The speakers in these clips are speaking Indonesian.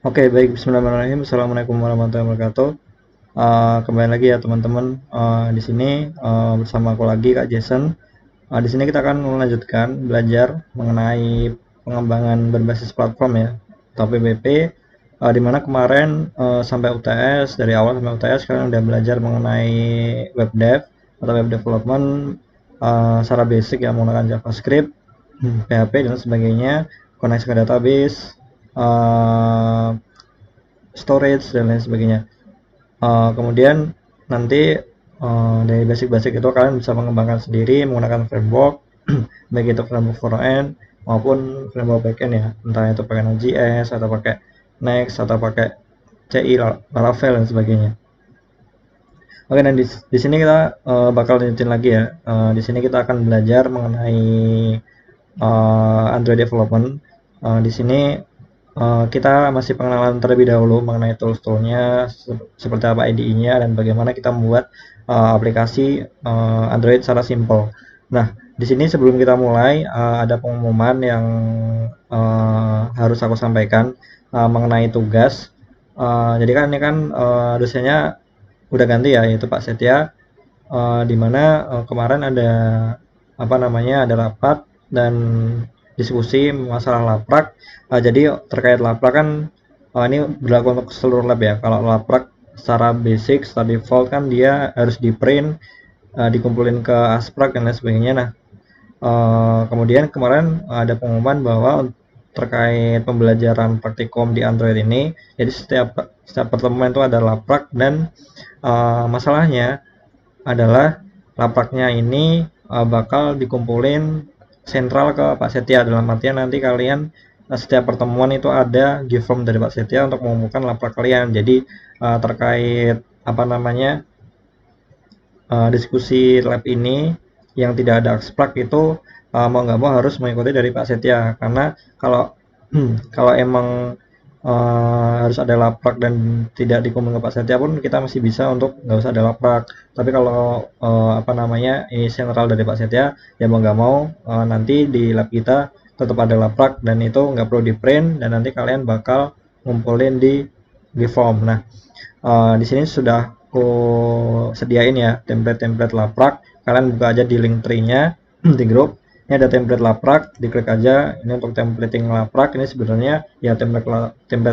Oke, baik. Bismillahirrahmanirrahim. Assalamualaikum warahmatullahi wabarakatuh. Kembali lagi ya teman-teman. Di sini bersama aku lagi Kak Jason. Di sini kita akan melanjutkan belajar mengenai pengembangan berbasis platform ya, atau PBP. Di mana kemarin sampai UTS, dari awal sampai UTS kalian udah belajar mengenai web dev atau web development secara basic ya, menggunakan JavaScript, PHP dan sebagainya, koneksi ke database, uh, storage dan lain sebagainya. Kemudian nanti dari basic-basic itu kalian bisa mengembangkan sendiri menggunakan framework baik itu framework front-end maupun framework backend ya, entah itu pakai Node.js atau pakai Next atau pakai CI, Laravel dan sebagainya. Oke, dan di sini kita bakal lanjutin lagi ya. Di sini kita akan belajar mengenai Android development. Di sini kita masih pengenalan terlebih dahulu mengenai tools-toolnya, seperti apa IDE-nya dan bagaimana kita membuat aplikasi Android secara simple. Nah, di sini sebelum kita mulai ada pengumuman yang harus aku sampaikan mengenai tugas. Jadi kan ini kan dosennya udah ganti ya, yaitu Pak Setia, di mana kemarin ada apa namanya, ada rapat dan diskusi masalah laprak. Jadi terkait laprak kan ini berlaku untuk seluruh lab ya. Kalau laprak secara basic, secara default kan dia harus di print, dikumpulin ke asprak dan lain sebagainya. Nah, kemudian kemarin ada pengumuman bahwa terkait pembelajaran praktikum di Android ini, jadi setiap pertemuan itu ada laprak dan masalahnya adalah lapaknya ini bakal dikumpulin sentral ke Pak Setia, dalam artian nanti kalian setiap pertemuan itu ada give form dari Pak Setia untuk mengumumkan lapak kalian. Jadi terkait apa namanya diskusi lab ini yang tidak ada abstrak itu mau nggak mau harus mengikuti dari Pak Setia, karena kalau kalau emang harus ada laprak dan tidak dikumpulkan ke Pak Setia pun kita masih bisa untuk nggak usah ada laprak. Tapi kalau apa namanya ini sentral dari Pak Setia, ya mau nggak mau nanti di lab kita tetap ada laprak dan itu nggak perlu di print dan nanti kalian bakal ngumpulin di form. Nah, di sini sudah aku sediain ya template-template laprak. Kalian buka aja di link tree-nya di grup. Ini ada template laprak, diklik aja. Ini untuk templating laprak. Ini sebenarnya ya template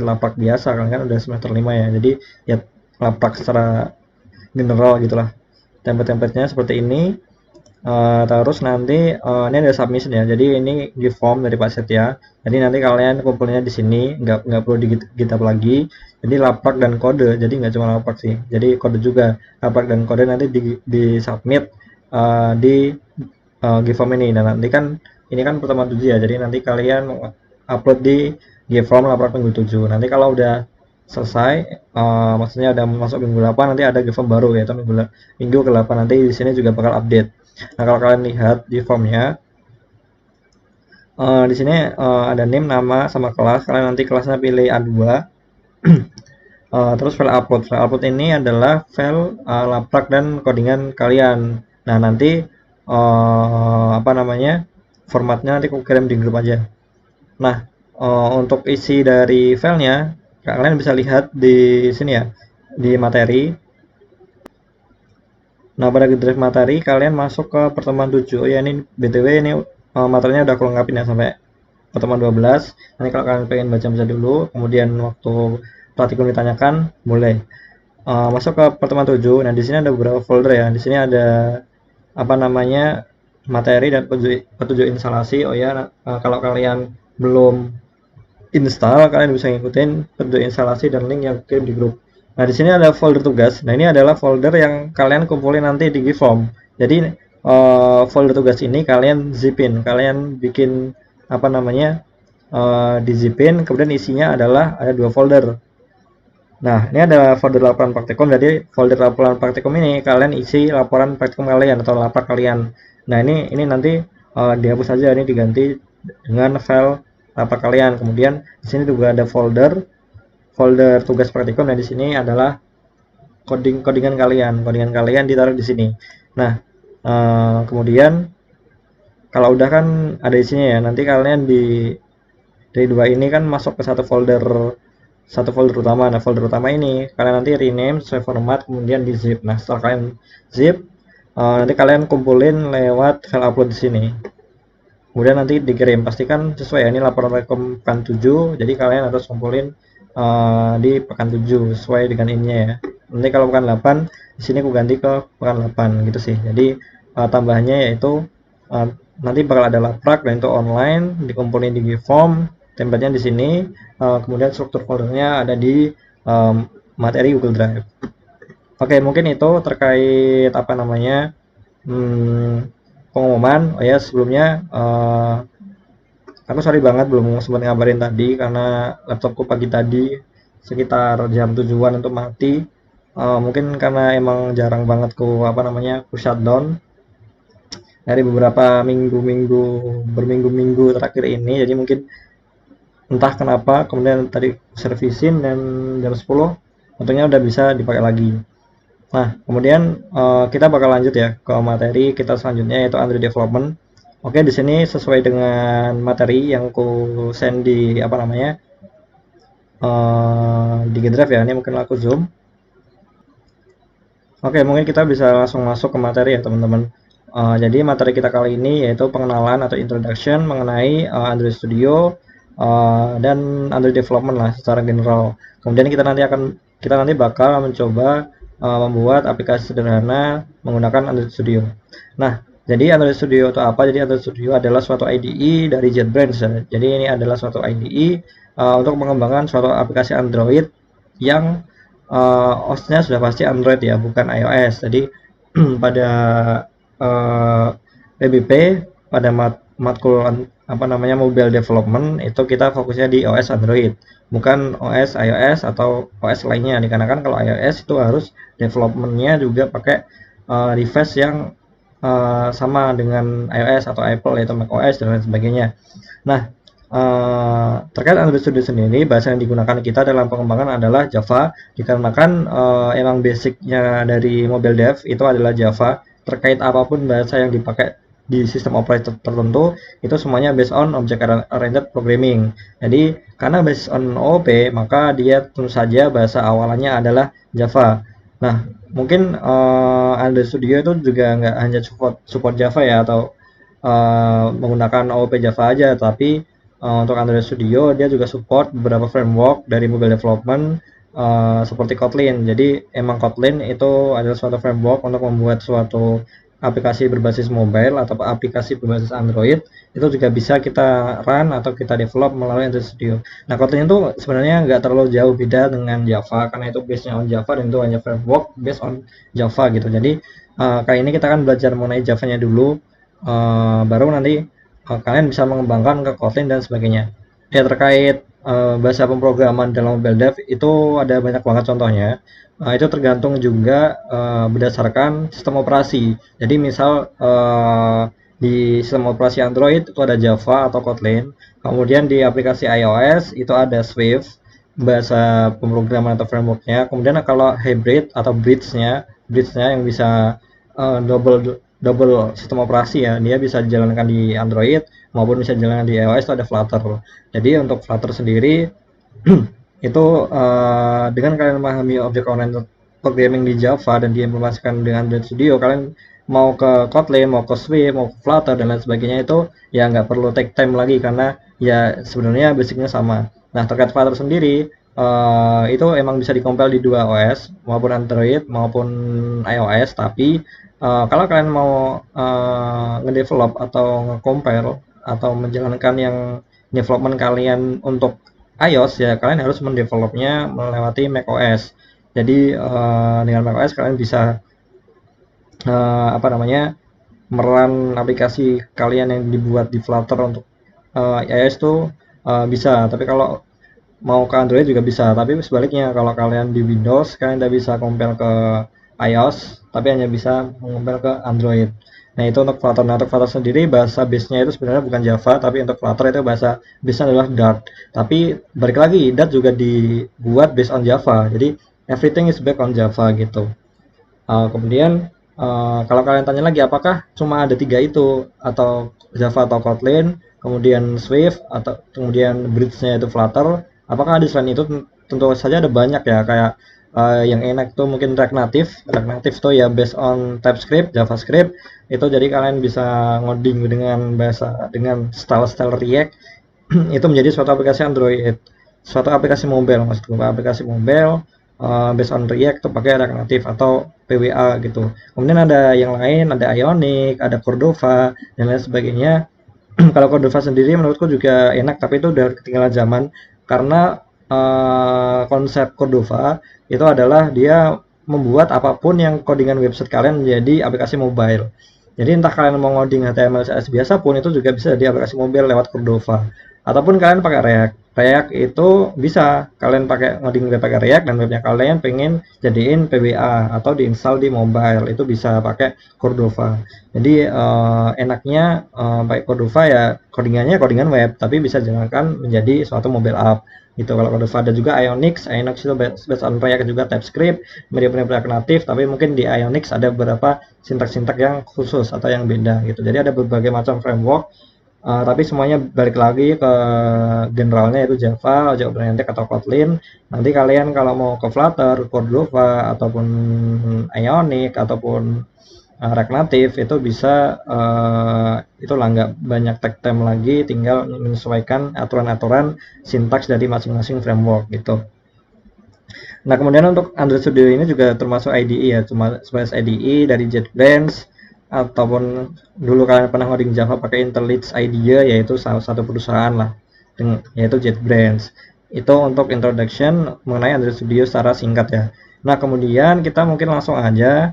laprak biasa, kalian kan udah semester 5 ya. Jadi ya laprak secara general gitulah. Template-templatenya seperti ini. Terus nanti ini ada submission ya. Jadi ini give form dari Pak Setia. Jadi nanti kalian kumpulnya di sini, nggak perlu di GitHub lagi. Jadi laprak dan kode. Jadi nggak cuma laprak sih. Jadi kode juga. Laprak dan kode nanti di submit di give form ini. Dan nanti kan ini kan pertemuan 7 ya. Jadi nanti kalian upload di give form laprak minggu 7. Nanti kalau udah selesai, maksudnya udah masuk minggu 8, nanti ada give form baru yaitu minggu ke-8. Nanti di sini juga bakal update. Nah, kalau kalian lihat di formnya, di sini ada name, nama, sama kelas. Kalian nanti kelasnya pilih A2. Terus file upload. File upload ini adalah file laprak dan codingan kalian. Nah, nanti apa namanya formatnya nanti aku kirim di grup aja. Nah, untuk isi dari filenya kalian bisa lihat di sini ya, di materi. Nah, pada drive materi kalian masuk ke pertemuan 7. Oh ya, ini BTW ini materinya udah aku lengkapin ya sampai pertemuan 12. Nanti kalau kalian pengen baca-baca dulu, kemudian waktu praktikum ditanyakan, boleh. Masuk ke pertemuan 7. Nah, di sini ada beberapa folder ya. Di sini ada apa namanya materi dan petunjuk instalasi. Oh ya, kalau kalian belum install, kalian bisa ngikutin petunjuk instalasi dan link yang kirim di grup. Nah, di sini ada folder tugas. Nah, ini adalah folder yang kalian kumpulin nanti di Giveform. Jadi folder tugas ini kalian zipin, kalian bikin apa namanya di zipin, kemudian isinya adalah ada 2 folder. Nah, ini ada folder laporan praktikum. Jadi folder laporan praktikum ini kalian isi laporan praktikum kalian atau laprak kalian. Nah, ini nanti dihapus saja, ini diganti dengan file laprak kalian. Kemudian di sini juga ada folder tugas praktikum. Nah, di sini adalah codingan kalian ditaruh di sini. Nah, kemudian kalau udah kan ada isinya ya, nanti kalian dari 2 ini kan masuk ke satu folder satu folder utama. Nah, folder utama ini kalian nanti rename sesuai format, kemudian di zip. Nah, setelah kalian zip, nanti kalian kumpulin lewat file upload di sini. Kemudian nanti dikirim, pastikan sesuai ya, ini laporan rekom pekan 7, jadi kalian harus kumpulin di pekan 7 sesuai dengan ininya ya. Nanti kalau pekan 8 di sini aku ganti ke pekan 8 gitu sih. Jadi tambahannya yaitu nanti bakal ada laprak dan itu online, dikumpulin di form, template-nya di sini, kemudian struktur foldernya ada di materi Google Drive. Oke, mungkin itu terkait apa namanya pengumuman. Oh ya, sebelumnya aku sorry banget belum sempat ngabarin tadi karena laptopku pagi tadi sekitar jam 7-an untuk mati. Mungkin karena emang jarang banget ku apa namanya ku shutdown dari beberapa berminggu-minggu terakhir ini, jadi mungkin entah kenapa kemudian tadi servisin dan jam 10 tentunya udah bisa dipakai lagi. Nah, kemudian kita bakal lanjut ya ke materi kita selanjutnya yaitu Android Development. Oke, di sini sesuai dengan materi yang ku send di apa namanya di GitDrive ya. Ini mungkin aku zoom. Oke, mungkin kita bisa langsung masuk ke materi ya teman-teman. Jadi materi kita kali ini yaitu pengenalan atau introduction mengenai Android Studio dan Android Development lah secara general. Kemudian kita nanti bakal mencoba membuat aplikasi sederhana menggunakan Android Studio. Nah, jadi Android Studio itu apa? Jadi Android Studio adalah suatu IDE dari JetBrains ya. Jadi ini adalah suatu IDE untuk mengembangkan suatu aplikasi Android yang OS-nya sudah pasti Android ya, bukan iOS. Jadi pada PBP pada matkul apa namanya mobile development itu kita fokusnya di OS Android, bukan OS iOS atau OS lainnya. Dikarenakan kalau iOS itu harus developmentnya juga pakai device yang sama dengan iOS atau Apple yaitu macOS dan lain sebagainya. Nah, terkait Android Studio sendiri, bahasa yang digunakan kita dalam pengembangan adalah Java, dikarenakan emang basicnya dari mobile dev itu adalah Java. Terkait apapun bahasa yang dipakai di sistem operator tertentu itu semuanya based on object oriented programming. Jadi karena based on OOP, maka dia tentu saja bahasa awalannya adalah Java. Nah, mungkin Android Studio itu juga nggak hanya support Java ya atau menggunakan OOP Java aja, tapi untuk Android Studio dia juga support beberapa framework dari mobile development seperti Kotlin. Jadi emang Kotlin itu adalah suatu framework untuk membuat suatu aplikasi berbasis mobile atau aplikasi berbasis Android itu juga bisa kita run atau kita develop melalui Android Studio. Nah, Kotlin itu sebenarnya nggak terlalu jauh beda dengan Java karena itu base-nya on Java dan itu hanya framework based on Java gitu. Jadi kali ini kita akan belajar mengenai Java-nya dulu, baru nanti kalian bisa mengembangkan ke Kotlin dan sebagainya. Ya, terkait bahasa pemrograman dalam mobile dev itu ada banyak banget contohnya. Itu tergantung juga berdasarkan sistem operasi. Jadi misal di sistem operasi Android itu ada Java atau Kotlin. Kemudian di aplikasi iOS itu ada Swift, bahasa pemrograman atau frameworknya. Kemudian kalau hybrid atau bridge-nya yang bisa double sistem operasi ya, dia bisa dijalankan di Android maupun bisa dijalankan di iOS, itu ada Flutter. Jadi untuk Flutter sendiri itu dengan kalian memahami object oriented programming di Java dan diimplementasikan dengan Android Studio, kalian mau ke Kotlin, mau ke Swift, mau ke Flutter dan lain sebagainya itu ya nggak perlu take time lagi karena ya sebenarnya basicnya sama. Nah, terkait Flutter sendiri itu emang bisa dikompil di dua OS maupun Android maupun iOS, tapi kalau kalian mau ngedevelop atau nge-compile atau menjalankan yang development kalian untuk iOS ya, kalian harus mendevelopnya melewati macOS. Jadi dengan macOS kalian bisa apa namanya merun aplikasi kalian yang dibuat di Flutter untuk iOS tuh bisa. Tapi kalau mau ke Android juga bisa. Tapi sebaliknya kalau kalian di Windows kalian tidak bisa compile ke iOS, tapi hanya bisa mengompil ke Android. Nah, itu untuk Flutter. Nah, untuk Flutter sendiri bahasa base-nya itu sebenarnya bukan Java, tapi untuk Flutter itu bahasa base-nya adalah Dart. Tapi balik lagi, Dart juga dibuat based on Java. Jadi everything is back on Java gitu. Kemudian kalau kalian tanya lagi apakah cuma ada tiga itu atau Java atau Kotlin, kemudian Swift atau kemudian bridge-nya itu Flutter, apakah ada selain itu? tentu saja ada banyak ya, kayak yang enak tuh mungkin React Native. React Native tuh ya based on TypeScript, JavaScript. Itu jadi kalian bisa ngoding dengan style-style React itu menjadi suatu aplikasi Android, suatu aplikasi mobile, maksudku aplikasi mobile based on React itu pakai React Native atau PWA gitu. Kemudian ada yang lain, ada Ionic, ada Cordova dan lain sebagainya. Kalau Cordova sendiri menurutku juga enak, tapi itu udah ketinggalan zaman karena konsep Cordova itu adalah dia membuat apapun yang codingan website kalian menjadi aplikasi mobile. Jadi entah kalian mau ngoding HTML CSS biasa pun itu juga bisa di aplikasi mobile lewat Cordova. Ataupun kalian pakai React. React itu bisa kalian pakai ngoding web pakai React dan webnya kalian pengen jadiin PWA atau diinstal di mobile, itu bisa pakai Cordova. Jadi enaknya pakai Cordova ya codingan web, tapi bisa dijalankan menjadi suatu mobile app gitu. Kalau Cordova ada juga Ionix itu based on React juga TypeScript, mirip-mirip React Native, tapi mungkin di Ionix ada beberapa sintak-sintak yang khusus atau yang beda gitu. Jadi ada berbagai macam framework. Tapi semuanya balik lagi ke generalnya yaitu Java, Object Oriented atau Kotlin. Nanti kalian kalau mau ke Flutter, Cordova ataupun Ionic ataupun React Native itu bisa itulah nggak banyak tag time lagi, tinggal menyesuaikan aturan-aturan sintaks dari masing-masing framework gitu. Nah, kemudian untuk Android Studio ini juga termasuk IDE ya, cuma sebagai IDE dari JetBrains, ataupun dulu kalian pernah ngoding Java pakai IntelliJ IDEA, yaitu salah satu perusahaan lah, yaitu JetBrains. Itu untuk introduction mengenai Android Studio secara singkat ya. Nah, kemudian kita mungkin langsung aja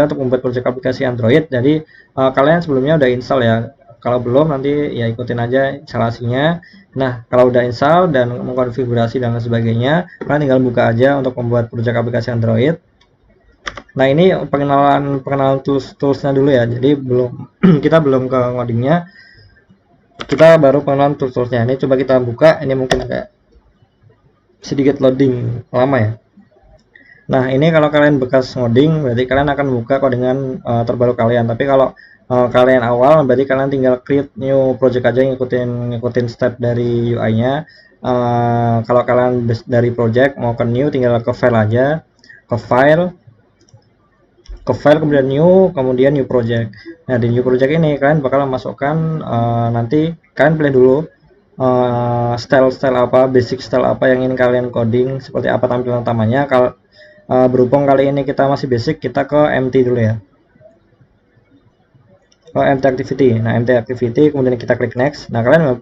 untuk membuat proyek aplikasi Android. Jadi kalian sebelumnya udah install ya. Kalau belum nanti ya ikutin aja instalasinya. Nah, kalau udah install dan mengkonfigurasi dan lain sebagainya, kalian tinggal buka aja untuk membuat proyek aplikasi Android. Nah, ini pengenalan toolsnya dulu ya. Jadi kita belum ke ngodingnya. Kita baru pengenalan toolsnya. Ini coba kita buka. Ini mungkin agak sedikit loading lama ya. Nah, ini kalau kalian bekas ngoding berarti kalian akan buka codingan terbaru kalian. Tapi kalau kalian awal berarti kalian tinggal create new project aja, ngikutin step dari UI-nya. Kalau kalian dari project mau ke new, tinggal ke file aja, ke file kemudian new project. Nah, di new project ini kalian bakal masukkan nanti kalian pilih dulu style apa, basic style apa yang ingin kalian coding, seperti apa tampilan utamanya. Kalau berhubung kali ini kita masih basic, kita ke empty dulu ya, empty activity. Nah, empty activity kemudian kita klik next. Nah, kalian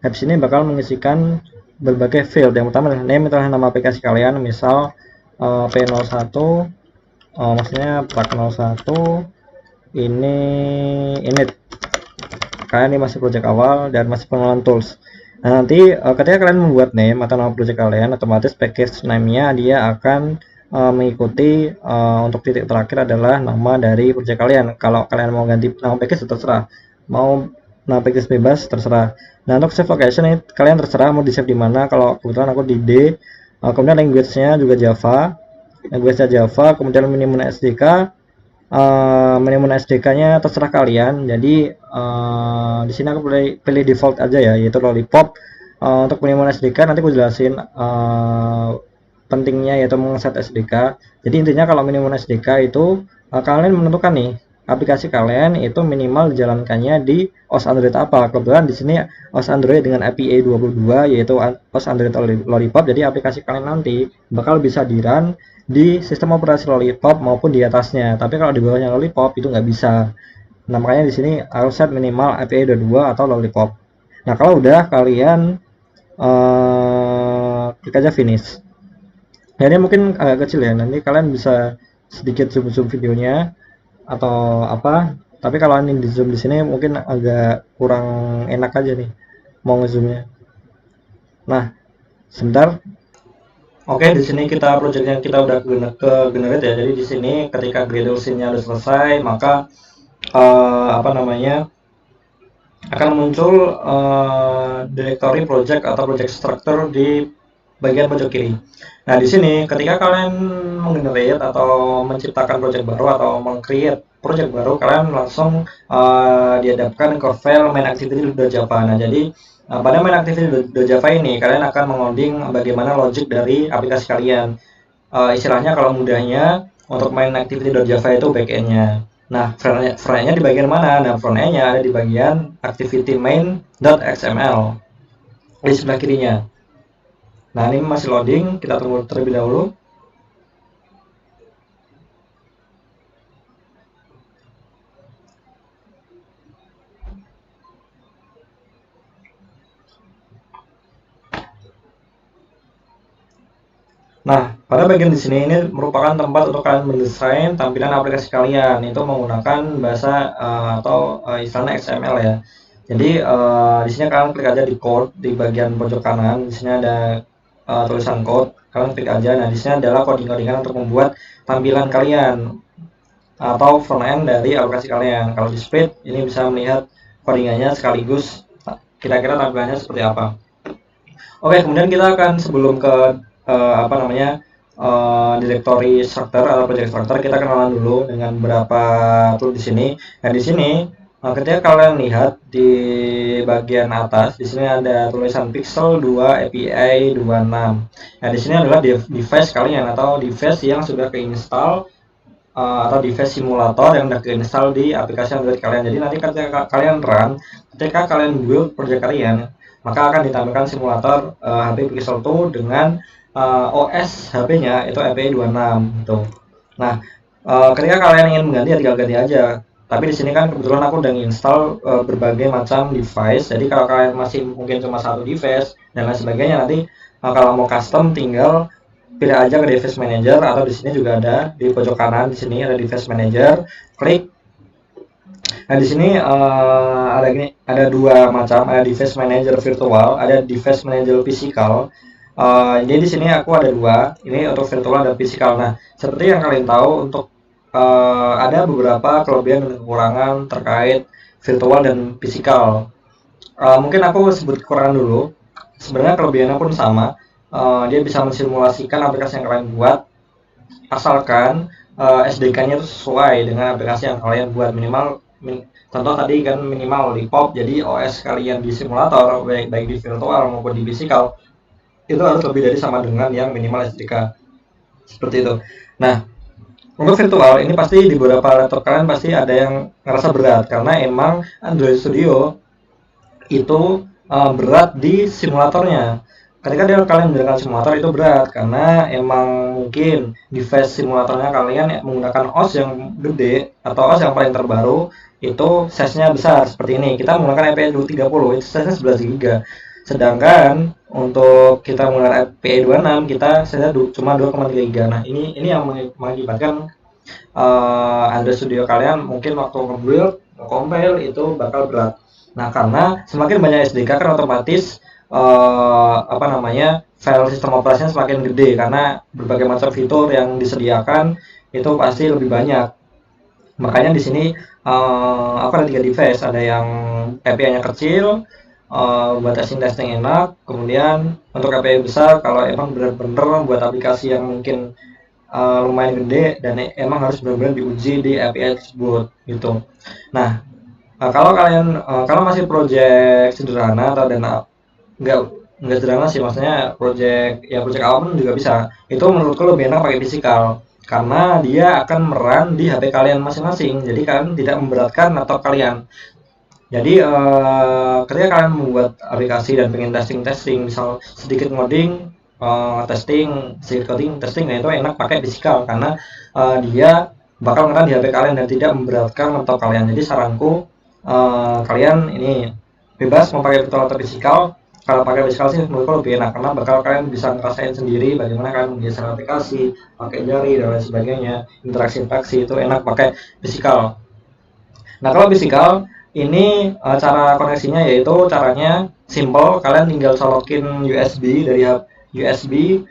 habis ini bakal mengisikan berbagai field. Yang pertama adalah name, itulah nama aplikasi kalian, misal P01, maksudnya plug 01 ini init. Kalian ini masih project awal dan masih pengenalan tools. Nah, nanti ketika kalian membuat name atau nama project kalian, otomatis package name-nya dia akan mengikuti untuk titik terakhir adalah nama dari project kalian. Kalau kalian mau ganti nama package terserah, mau nama package bebas terserah. Nah, untuk save location ini kalian terserah mau di save di mana. Kalau kebetulan aku di D. Kemudian language-nya juga Java. Kemudian minimum SDK. Minimum SDK-nya terserah kalian. Jadi di sini aku pilih default aja ya, yaitu Lollipop. Untuk minimum SDK nanti aku jelasin pentingnya, yaitu mengeset SDK. Jadi intinya kalau minimum SDK itu kalian menentukan nih aplikasi kalian itu minimal dijalankannya di OS Android apa. Kebetulan di sini OS Android dengan API 22, yaitu OS Android Lollipop. Jadi aplikasi kalian nanti bakal bisa di-run di sistem operasi Lollipop maupun di atasnya. Tapi kalau di bawahnya Lollipop itu nggak bisa. Nah, makanya di sini harus set minimal API 22 atau Lollipop. Nah, kalau udah kalian klik aja finish. Nah, ini mungkin agak kecil ya, nanti kalian bisa sedikit zoom videonya atau apa. Tapi kalau ini di zoom di sini mungkin agak kurang enak aja nih mau ngezoomnya. Nah, sebentar. Oke, di sini projectnya kita udah ke generate ya. Jadi di sini ketika Gradle scene-nya udah selesai, maka akan muncul directory project atau project structure di bagian pojok kiri. Nah, di sini ketika kalian menggenerate atau menciptakan project baru atau meng-create project baru, kalian langsung dihadapkan ke file main activity.java. Nah, jadi Nah, pada main activity.java ini kalian akan mengoding bagaimana logic dari aplikasi kalian. Istilahnya kalau mudahnya untuk main activity.java itu backend-nya. Nah, front-nya di bagian mana? Nah, front-nya ada di bagian activity main.xml di sebelah kirinya. Nah, ini masih loading, kita tunggu terlebih dahulu. Nah, pada bagian di sini ini merupakan tempat untuk kalian mendesain tampilan aplikasi kalian itu menggunakan bahasa atau istilahnya XML ya. Jadi di sini kalian klik aja di code di bagian pojok kanan. Di sini ada tulisan code. Kalian klik aja. Nah, di sini adalah coding-codingan untuk membuat tampilan kalian atau front end dari aplikasi kalian. Kalau di spread ini bisa melihat codingannya sekaligus kira-kira tampilannya seperti apa. Oke, kemudian kita akan sebelum ke apa namanya directory structure atau project structure, kita kenalan dulu dengan beberapa tool di sini. Nah, di sini ketika kalian lihat di bagian atas, di sini ada tulisan Pixel 2 API 26. Nah, di sini adalah device kalian atau device yang sudah keinstall atau device simulator yang sudah keinstall di aplikasi Android kalian. Jadi nanti ketika kalian run, ketika kalian build project kalian, maka akan ditampilkan simulator HP Pixel 2 dengan OS HP-nya itu API 26 gitu. Nah, ketika kalian ingin mengganti ya tinggal ganti aja. Tapi di sini kan kebetulan aku udah install berbagai macam device. Jadi kalau kalian masih mungkin cuma satu device dan lain sebagainya, nanti kalau mau custom tinggal pilih aja ke device manager, atau di sini juga ada di pojok kanan, di sini ada device manager, klik. Nah, di sini ada dua macam, ada device manager virtual, ada device manager physical. Jadi di sini aku ada dua, ini untuk virtual dan physical. Nah, seperti yang kalian tahu, untuk ada beberapa kelebihan dan kekurangan terkait virtual dan physical. Mungkin aku sebut kekurangan dulu. Sebenarnya kelebihannya pun sama. Dia bisa mensimulasikan aplikasi yang kalian buat, asalkan SDK-nya itu sesuai dengan aplikasi yang kalian buat. Contoh tadi kan minimal di pop, jadi OS kalian di simulator baik di virtual maupun di physical itu harus lebih dari sama dengan yang minimal SDK, seperti itu. Nah, untuk virtual ini pasti di beberapa laptop kalian pasti ada yang ngerasa berat, karena emang Android Studio itu berat di simulatornya. Ketika kalian menggunakan simulator itu berat, karena emang mungkin device simulatornya kalian menggunakan OS yang gede atau OS yang paling terbaru, itu size-nya besar seperti ini. Kita menggunakan API 230, itu size-nya 11 GB. Sedangkan untuk kita menggunakan API 26, kita size-nya cuma 2,3 GB. Nah, ini yang mengakibatkan Android Studio kalian mungkin waktu nge-build, compile itu bakal berat. Nah, karena semakin banyak SDK kan otomatis file sistem operasinya semakin gede, karena berbagai macam fitur yang disediakan itu pasti lebih banyak. Makanya di sini aku ada 3 device, ada yang API-nya kecil buat testing enak, kemudian untuk API besar kalau emang benar-benar buat aplikasi yang mungkin lumayan gede dan emang harus benar-benar diuji di API tersebut gitu. Nah, kalau kalian kalau masih project sederhana atau dana nggak sederhana sih, maksudnya project awal pun juga bisa. Itu menurutku lebih enak pakai physical, karena dia akan meran di HP kalian masing-masing. Jadi kalian tidak memberatkan laptop kalian. Jadi ketika kalian membuat aplikasi dan pengen testing, misal sedikit ngoding, sedikit coding, testing, nah itu enak pakai physical karena dia bakal ngeran di HP kalian dan tidak memberatkan laptop kalian. Jadi saranku kalian ini bebas mau pakai virtual atau physical. Kalau pakai physical sih menurutku lebih enak, karena bakal kalian bisa ngerasain sendiri bagaimana kalian menggeser aplikasi, pakai jari dan lain sebagainya, interaksi itu enak pakai physical. Nah, kalau physical ini cara koneksinya yaitu caranya simple, kalian tinggal colokin USB dari USB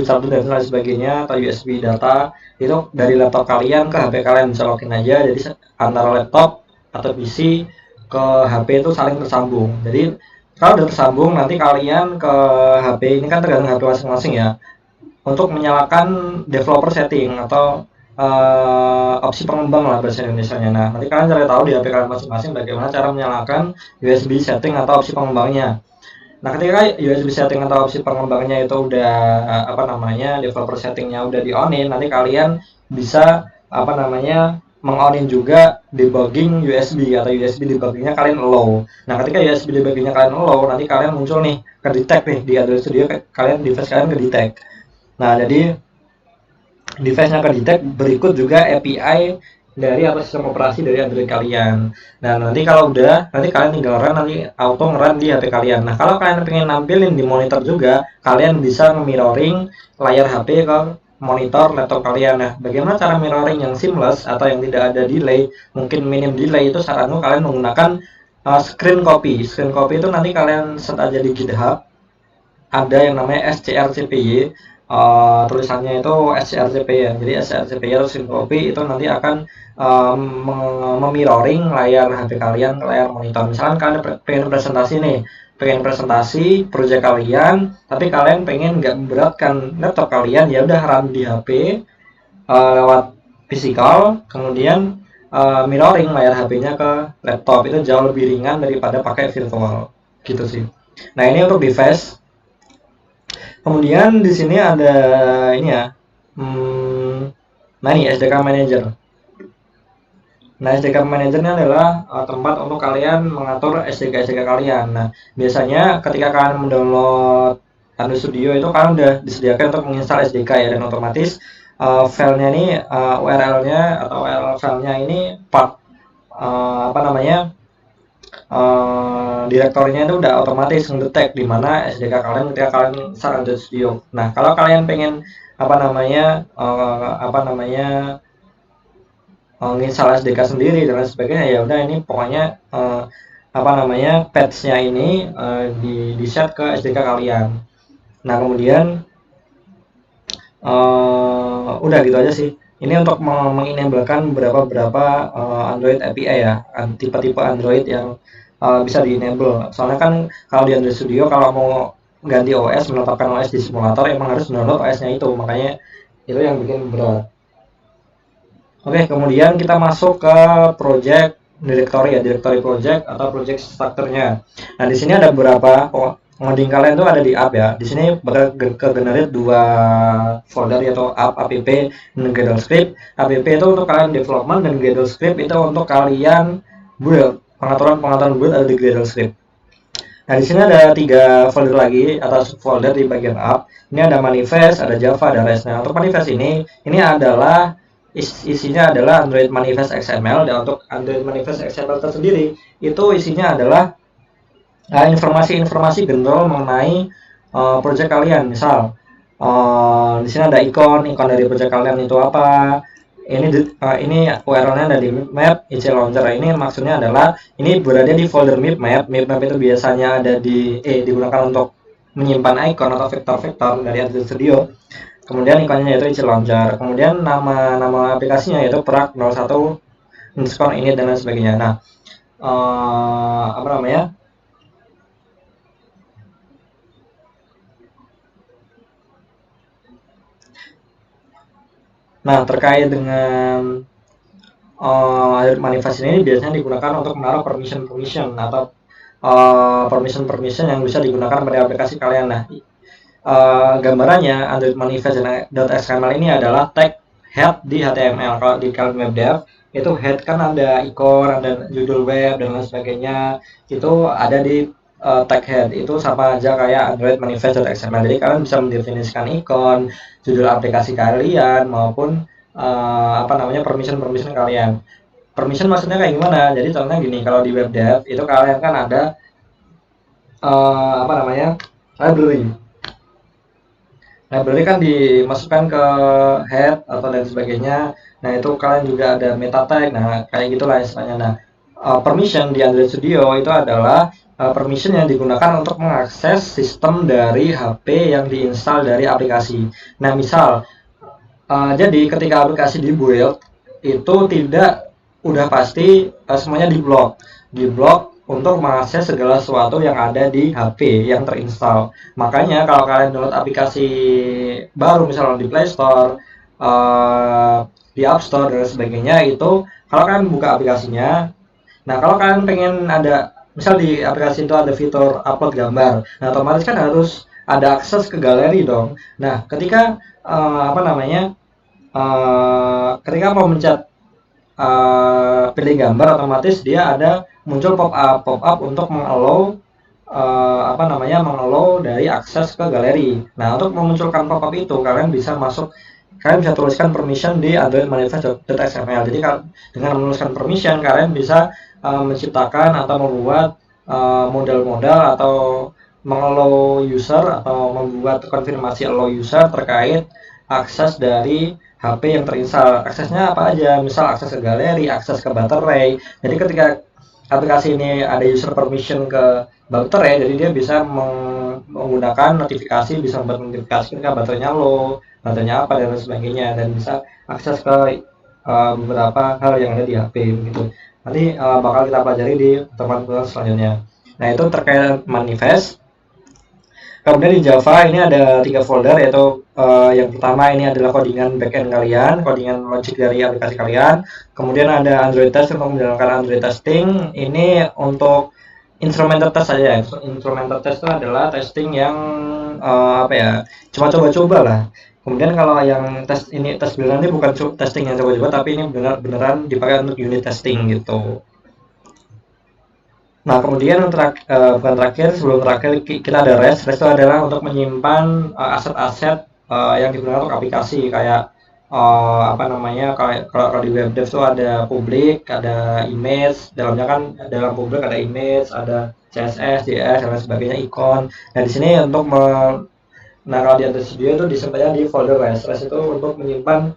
charger dan lain sebagainya, atau USB data itu dari laptop kalian ke HP kalian, colokin aja. Jadi antara laptop atau PC ke HP itu saling tersambung. Jadi kalau udah tersambung, nanti kalian ke HP, ini kan tergantung HP masing-masing ya, untuk menyalakan developer setting atau opsi pengembang lah bahasa Indonesianya. Nah, nanti kalian cari tahu di HP kalian masing-masing bagaimana cara menyalakan USB setting atau opsi pengembangnya. Nah, ketika USB setting atau opsi pengembangnya itu udah apa namanya, developer settingnya udah di-on-in, nanti kalian bisa apa namanya, meng-on-in juga debugging USB atau USB debuggingnya kalian low. Nah, ketika USB debuggingnya kalian low, nanti kalian muncul nih, ke detect nih di Android Studio, kalian device kalian ke detect. Nah, jadi device-nya ke detect, berikut juga API dari atau sistem operasi dari Android kalian. Nah, nanti kalau udah, nanti kalian tinggal run, nanti auto nge-run di HP kalian. Nah, kalau kalian pengen nampilin di monitor juga, kalian bisa mirroring layar HP ke monitor laptop kalian. Nah, bagaimana cara mirroring yang seamless atau yang tidak ada delay, mungkin minim delay, itu saranku kalian menggunakan screen copy. Screen copy itu nanti kalian set aja di GitHub, ada yang namanya SCRCPY, tulisannya itu SCRCPY ya. Jadi SCRCPY atau screen copy itu nanti akan memirroring layar HP kalian ke layar monitor. Misalkan kalian pengen presentasi nih, pengen presentasi project kalian, tapi kalian pengen nggak memberatkan laptop kalian, ya udah run di HP lewat physical, kemudian mirroring layar HP-nya ke laptop, itu jauh lebih ringan daripada pakai virtual gitu sih. Nah, ini untuk device. Kemudian di sini ada ini ya. Nah, ini SDK Manager. Nah, SDK Manager ini adalah tempat untuk kalian mengatur SDK kalian. Nah, biasanya ketika kalian mendownload Android Studio itu kalian udah disediakan untuk menginstal SDK ya, dan otomatis filenya ini URL-nya atau URL filenya ini part apa namanya, direktorinya itu udah otomatis ngedetek di mana SDK kalian ketika kalian install Android Studio. Nah, kalau kalian pengen apa namanya nginstal SDK sendiri dan lain sebagainya, ya udah ini pokoknya apa namanya, patch-nya ini di set ke SDK kalian. Nah, kemudian udah gitu aja sih. Ini untuk mengenablekan beberapa Android API ya, tipe-tipe Android yang bisa di-enable. Soalnya kan kalau di Android Studio kalau mau ganti OS, menetapkan OS di simulator, emang harus download OS-nya itu, makanya itu yang bikin berat. Oke, kemudian kita masuk ke project directory ya, directory project atau project structure-nya. Nah, di sini ada beberapa ngoding kalian tuh ada di app ya. Di sini bakal ke-generate dua folder yaitu app app dan Gradle script. App itu untuk kalian development dan Gradle script itu untuk kalian build. Pengaturan build ada di Gradle script. Nah, di sini ada 3 folder lagi atau subfolder di bagian app. Ini ada manifest, ada Java, ada REST. Nah, untuk manifest ini adalah isinya adalah Android Manifest XML, dan untuk Android Manifest XML tersendiri itu isinya adalah informasi-informasi general mengenai project kalian. Misal di sini ada ikon dari project kalian itu apa. Ini URL-nya dari map IC Launcher. Ini maksudnya adalah ini berada di folder map. Map itu biasanya ada digunakan untuk menyimpan ikon atau vektor-vektor dari Android Studio. Kemudian ikonnya yaitu IC Launcher. Kemudian nama aplikasinya yaitu Prak 01 ini dan lain sebagainya. Nah, apa namanya? Nah, terkait dengan manifest ini biasanya digunakan untuk menaruh permission atau permission yang bisa digunakan pada aplikasi kalian. Nah, gambarannya Android Manifest.xml ini adalah tag head di HTML. Kalau di kalian web dev itu head kan ada ikon, ada judul web dan lain sebagainya, itu ada di tag head. Itu sama aja kayak Android Manifest.xml. Jadi kalian bisa mendefinisikan ikon, judul aplikasi kalian maupun apa namanya, permission kalian. Permission maksudnya kayak gimana? Jadi contohnya gini, kalau di web dev itu kalian kan ada apa namanya, library kan dimasukkan ke head atau dan sebagainya. Nah, itu kalian juga ada meta tag. Nah, kayak gitulah istilahnya. Nah, permission di Android Studio itu adalah permission yang digunakan untuk mengakses sistem dari HP yang diinstal dari aplikasi. Nah, misal jadi ketika aplikasi dibuild itu tidak udah pasti semuanya diblok untuk mengakses segala sesuatu yang ada di HP yang terinstall. Makanya kalau kalian download aplikasi baru misalnya di Play Store, di App Store dan sebagainya. Itu kalau kalian buka aplikasinya. Nah, kalau kalian pengen ada, misal di aplikasi itu ada fitur upload gambar, nah otomatis kan harus ada akses ke galeri dong. Nah, ketika apa namanya, ketika mau mencet pilih gambar, otomatis dia ada muncul pop up untuk mengallow apa namanya, mengallow dari akses ke galeri. Nah, untuk memunculkan pop-up itu kalian bisa masuk, kalian bisa tuliskan permission di Android manifest.xml. Jadi dengan menuliskan permission kalian bisa menciptakan atau membuat modal-modal atau mengallow user atau membuat konfirmasi allow user terkait akses dari HP yang terinstal. Aksesnya apa aja? Misal akses ke galeri, akses ke baterai. Jadi ketika aplikasi ini ada user permission ke baterai, jadi dia bisa menggunakan notifikasi, bisa membuat notifikasi ketika baterainya low, baterainya apa dan sebagainya, dan bisa akses ke beberapa hal yang ada di HP gitu. Nanti bakal kita pelajari di pertemuan selanjutnya. Nah, itu terkait manifest. Kemudian di Java ini ada 3 folder, yaitu yang pertama ini adalah codingan backend kalian, codingan logic dari aplikasi kalian. Kemudian ada Android test untuk menjalankan Android testing. Ini untuk instrumental test saja. Instrumental test itu adalah testing yang apa ya, cuma coba-coba lah. Kemudian kalau yang tes ini, tes beneran ini bukan testing yang coba-coba, tapi ini beneran dipakai untuk unit testing gitu. Nah, kemudian bukan terakhir, sebelum terakhir kita ada REST. REST itu adalah untuk menyimpan aset-aset yang digunakan untuk aplikasi, kayak apa namanya, kalau di web dev itu ada publik, ada image, dalamnya kan dalam publik ada image, ada CSS, JS, dan lain sebagainya, ikon. Nah, di sini untuk nah, kalau di Android Studio itu disimpannya di folder REST. REST itu untuk menyimpan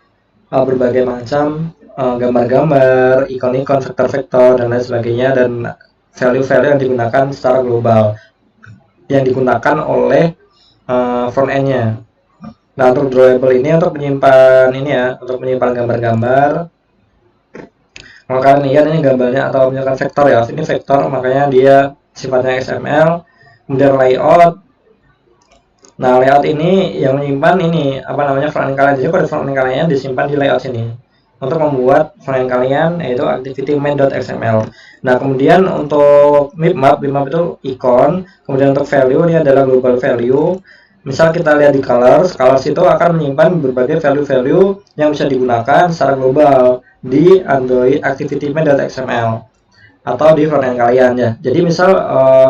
berbagai macam gambar-gambar, ikon-ikon, vektor-vektor, dan lain sebagainya, dan value-value yang digunakan secara global yang digunakan oleh front end-nya. Nah, untuk drawable ini untuk menyimpan ini ya, untuk menyimpan gambar-gambar. Kalau kalian lihat ini gambarnya atau misalkan vektor ya, ini vektor, makanya dia sifatnya XML. Kemudian layout. Nah, layout ini yang menyimpan ini apa namanya, frontend kalian. Jadi kode frontend kalian disimpan di layout sini untuk membuat frontend kalian, yaitu activity main.xml. Nah, kemudian untuk bitmap itu ikon. Kemudian untuk value ini adalah global value. Misal kita lihat di colors itu akan menyimpan berbagai value-value yang bisa digunakan secara global di Android activity main.xml atau di frontend kalian ya. Jadi misal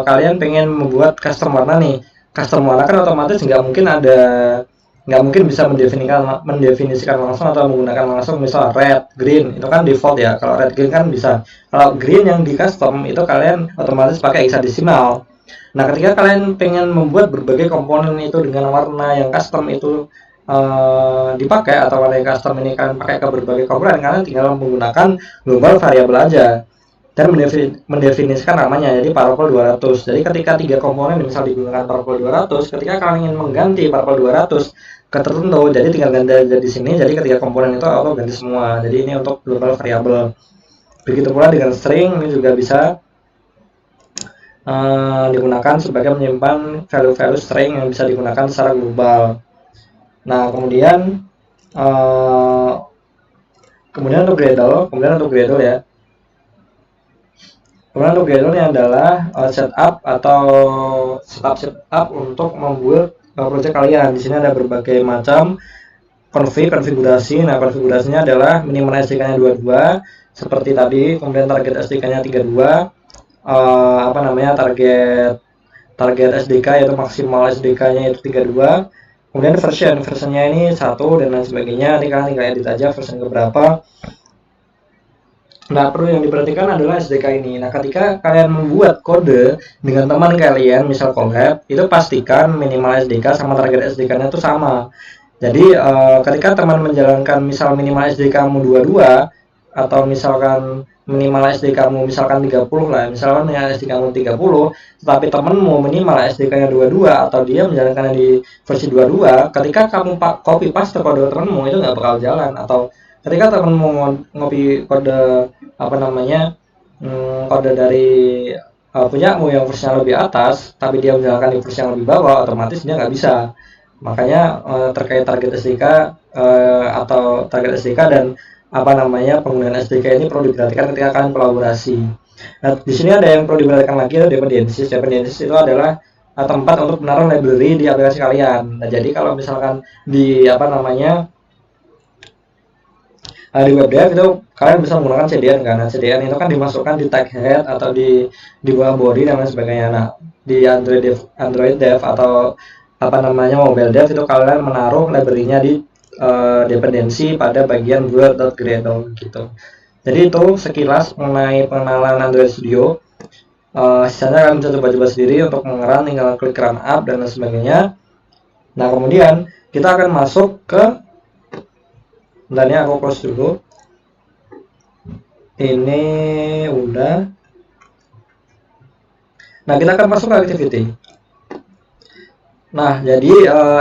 kalian pengen membuat custom warna nih, custom warna kan otomatis nggak mungkin bisa mendefinisikan langsung atau menggunakan langsung, misal red, green itu kan default ya. Kalau red, green kan bisa. Kalau green yang di custom itu kalian otomatis pakai hexadesimal. Nah, ketika kalian pengen membuat berbagai komponen itu dengan warna yang custom itu dipakai, atau warna yang custom ini kalian pakai ke berbagai komponen, kalian tinggal menggunakan global variable aja dan mendefinisikan namanya, jadi parpol 200. Jadi ketika 3 komponen misal digunakan parpol 200, ketika kalian ingin mengganti parpol 200 ke tertentu, jadi tinggal ganti aja di sini. Jadi ketiga komponen itu auto ganti semua. Jadi ini untuk global variable. Begitu pula dengan string, ini juga bisa digunakan sebagai menyimpan value-value string yang bisa digunakan secara global. Nah, kemudian untuk Gradle ya. Kemudian untuk Gradle ini adalah setup untuk membuat project kalian. Di sini ada berbagai macam konfigurasi. Nah, konfigurasinya adalah minimal SDK-nya 22 seperti tadi, kemudian target SDK-nya 32, apa namanya, target SDK yaitu maksimal SDK-nya itu 32. Kemudian versionnya ini 1 dan lain sebagainya. Nanti kalian tinggal edit aja versi keberapa. Nah, perlu yang diperhatikan adalah SDK ini. Nah, ketika kalian membuat kode dengan teman kalian, misal collab, itu pastikan minimal SDK sama target SDK-nya itu sama. Jadi, ketika teman menjalankan misal minimal SDK kamu 22, atau misalkan minimal SDK kamu misalkan 30 lah, misalkan SDK kamu 30, tetapi temanmu minimal SDK-nya 22, atau dia menjalankannya di versi 22, ketika kamu copy paste kode temanmu, itu nggak bakal jalan. Atau ketika teman mau ngopi kode apa namanya, kode dari punyamu yang versinya lebih atas, tapi dia menjalankan di versi yang lebih bawah, otomatis dia nggak bisa. Makanya terkait target SDK atau target SDK dan apa namanya penggunaan SDK ini perlu diperhatikan ketika kalian kolaborasi. Nah, di sini ada yang perlu diperhatikan lagi, ada dependencies. Dependencies itu adalah tempat untuk menaruh library di aplikasi kalian. Nah, jadi kalau misalkan di apa namanya di WebDev itu kalian bisa menggunakan CDN kan. Nah, CDN itu kan dimasukkan di tag head atau di bawah body dan lain sebagainya. Nah, di Android Dev atau apa namanya mobile dev itu kalian menaruh library-nya di dependensi pada bagian build.gradle gitu. Jadi itu sekilas mengenai pengenalan Android Studio. Sisanya kalian bisa coba-coba sendiri untuk mengeran, tinggal klik run up dan lain sebagainya. Nah, kemudian kita akan masuk ke, bentar ya, aku close dulu. Ini udah. Nah, kita akan masuk ke activity. Nah, jadi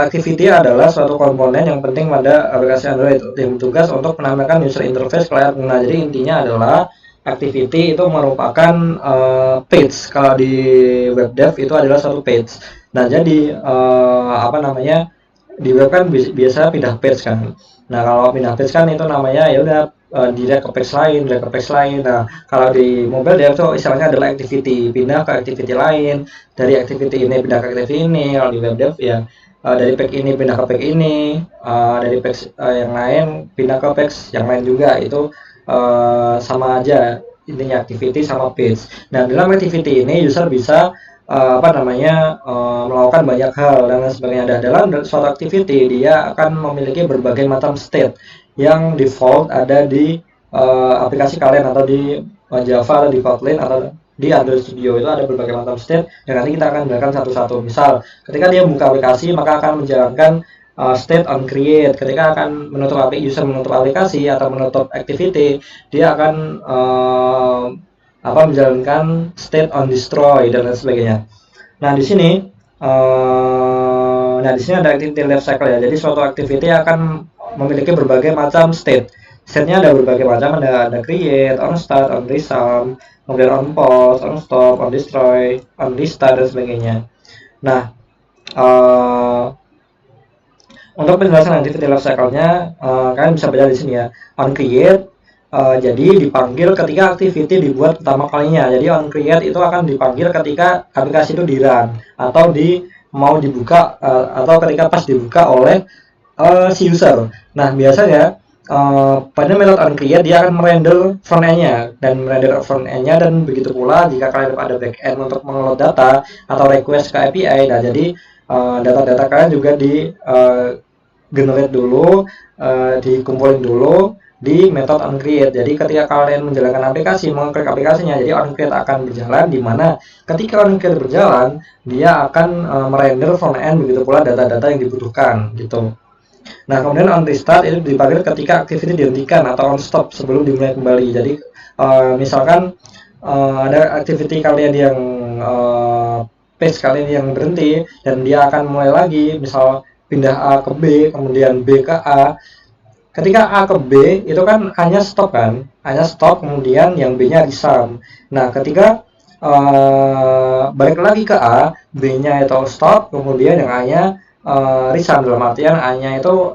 activity adalah suatu komponen yang penting pada aplikasi Android yang bertugas untuk menampilkan user interface ke layar pengguna. Jadi intinya adalah activity itu merupakan page. Kalau di WebDev itu adalah suatu page. Nah, jadi apa namanya, di web kan biasa pindah page kan. Nah, kalau pindah page kan itu namanya ya udah direct ke page lain, direct ke page lain. Nah, kalau di mobile dev itu istilahnya adalah activity, pindah ke activity lain, dari activity ini pindah ke activity ini. Kalau di web dev ya dari page ini pindah ke page ini, dari page yang lain pindah ke page yang lain juga. Itu sama aja intinya, activity sama page. Nah, dalam activity ini user bisa apa namanya melakukan banyak hal dan lain sebagainya. Dan dalam suatu activity dia akan memiliki berbagai macam state yang default ada di aplikasi kalian, atau di Java atau di Kotlin atau di Android Studio. Itu ada berbagai macam state yang nanti kita akan jalankan satu-satu. Misal ketika dia buka aplikasi maka akan menjalankan state on create. Ketika akan menutup user menutup aplikasi atau menutup activity, dia akan menjalankan state on destroy dan lain sebagainya. Nah, di sini ada activity life cycle ya. Jadi suatu activity akan memiliki berbagai macam state. State-nya ada berbagai macam, ada create, on start, on resume, kemudian on pause, on stop, on destroy, on restart dan sebagainya. Nah, untuk penjelasan activity life cycle-nya kalian bisa baca di sini ya. On create jadi dipanggil ketika activity dibuat pertama kalinya. Jadi on create itu akan dipanggil ketika aplikasi itu di run atau mau dibuka atau ketika pas dibuka oleh si user. Nah, biasanya pada metode on create dia akan merender front end-nya dan begitu pula jika kalian ada back end untuk mengelola data atau request ke API. Nah, jadi data-data kalian juga di generate dulu, dikumpulin dulu di metode onCreate. Jadi ketika kalian menjalankan aplikasi, mengklik aplikasinya, jadi onCreate akan berjalan, di mana ketika onCreate berjalan, dia akan merender front end, begitu pula data-data yang dibutuhkan gitu. Nah, kemudian on restart itu dipanggil ketika activity dihentikan atau on stop sebelum dimulai kembali. Jadi misalkan ada activity kalian yang page kalian yang berhenti dan dia akan mulai lagi, misal pindah A ke B, kemudian B ke A. Ketika A ke B itu kan hanya stop kan, hanya stop, kemudian yang B-nya resume. Nah, ketika balik lagi ke A, B-nya itu stop, kemudian yang A-nya resume, dalam artian A-nya itu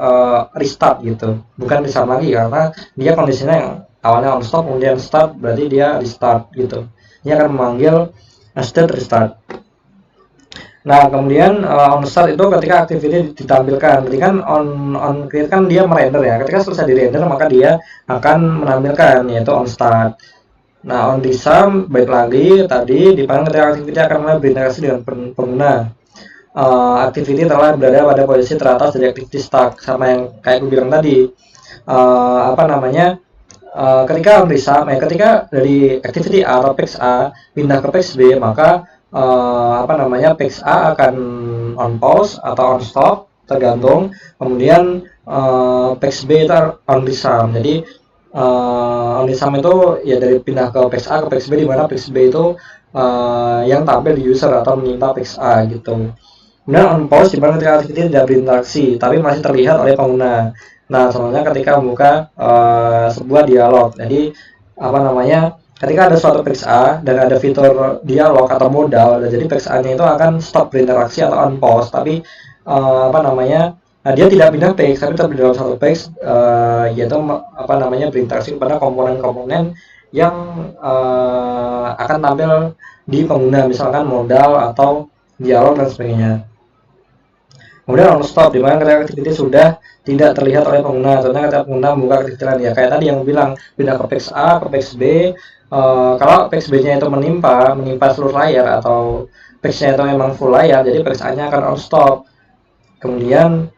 restart gitu, bukan resume lagi karena dia kondisinya yang awalnya on stop kemudian start, berarti dia restart gitu. Dia akan memanggil state restart. Nah, kemudian on start itu ketika activity ditampilkan. Berarti kan on create kan dia merender ya. Ketika selesai di render maka dia akan menampilkan, yaitu on start. Nah, on resume baik lagi tadi dipanggil ketika activity akan mulai berinteraksi dengan pengguna. Activity telah berada pada posisi teratas dari activity stack, sama yang kayak gue bilang tadi. Ketika on resume, ketika dari activity A atau page A pindah ke page B, maka page A akan on pause atau on stop tergantung. Kemudian page B itu on resume. Jadi on resume itu ya dari pindah ke page A ke page B, di mana page B itu yang tampil di user atau menyimpan page A gitu. Kemudian on pause di mana ketika activity tidak berinteraksi tapi masih terlihat oleh pengguna. Nah, contohnya ketika membuka sebuah dialog. Jadi ketika ada suatu page A dan ada fitur dialog atau modal, jadi page A-nya itu akan stop berinteraksi atau on pause, tapi Nah, dia tidak pindah page, tapi tetap di dalam satu page, yaitu apa namanya, berinteraksi kepada komponen-komponen yang akan tampil di pengguna, misalkan modal atau dialog dan sebagainya. Kemudian on stop, di mana ketika activity sudah tidak terlihat oleh pengguna. Contohnya ketika pengguna membuka activity lain, ya kayak tadi yang bilang pindah ke page A, ke page B. Kalau page B-nya itu menimpa seluruh layar, atau page-nya itu memang full layar, jadi page A-nya akan on stop. Kemudian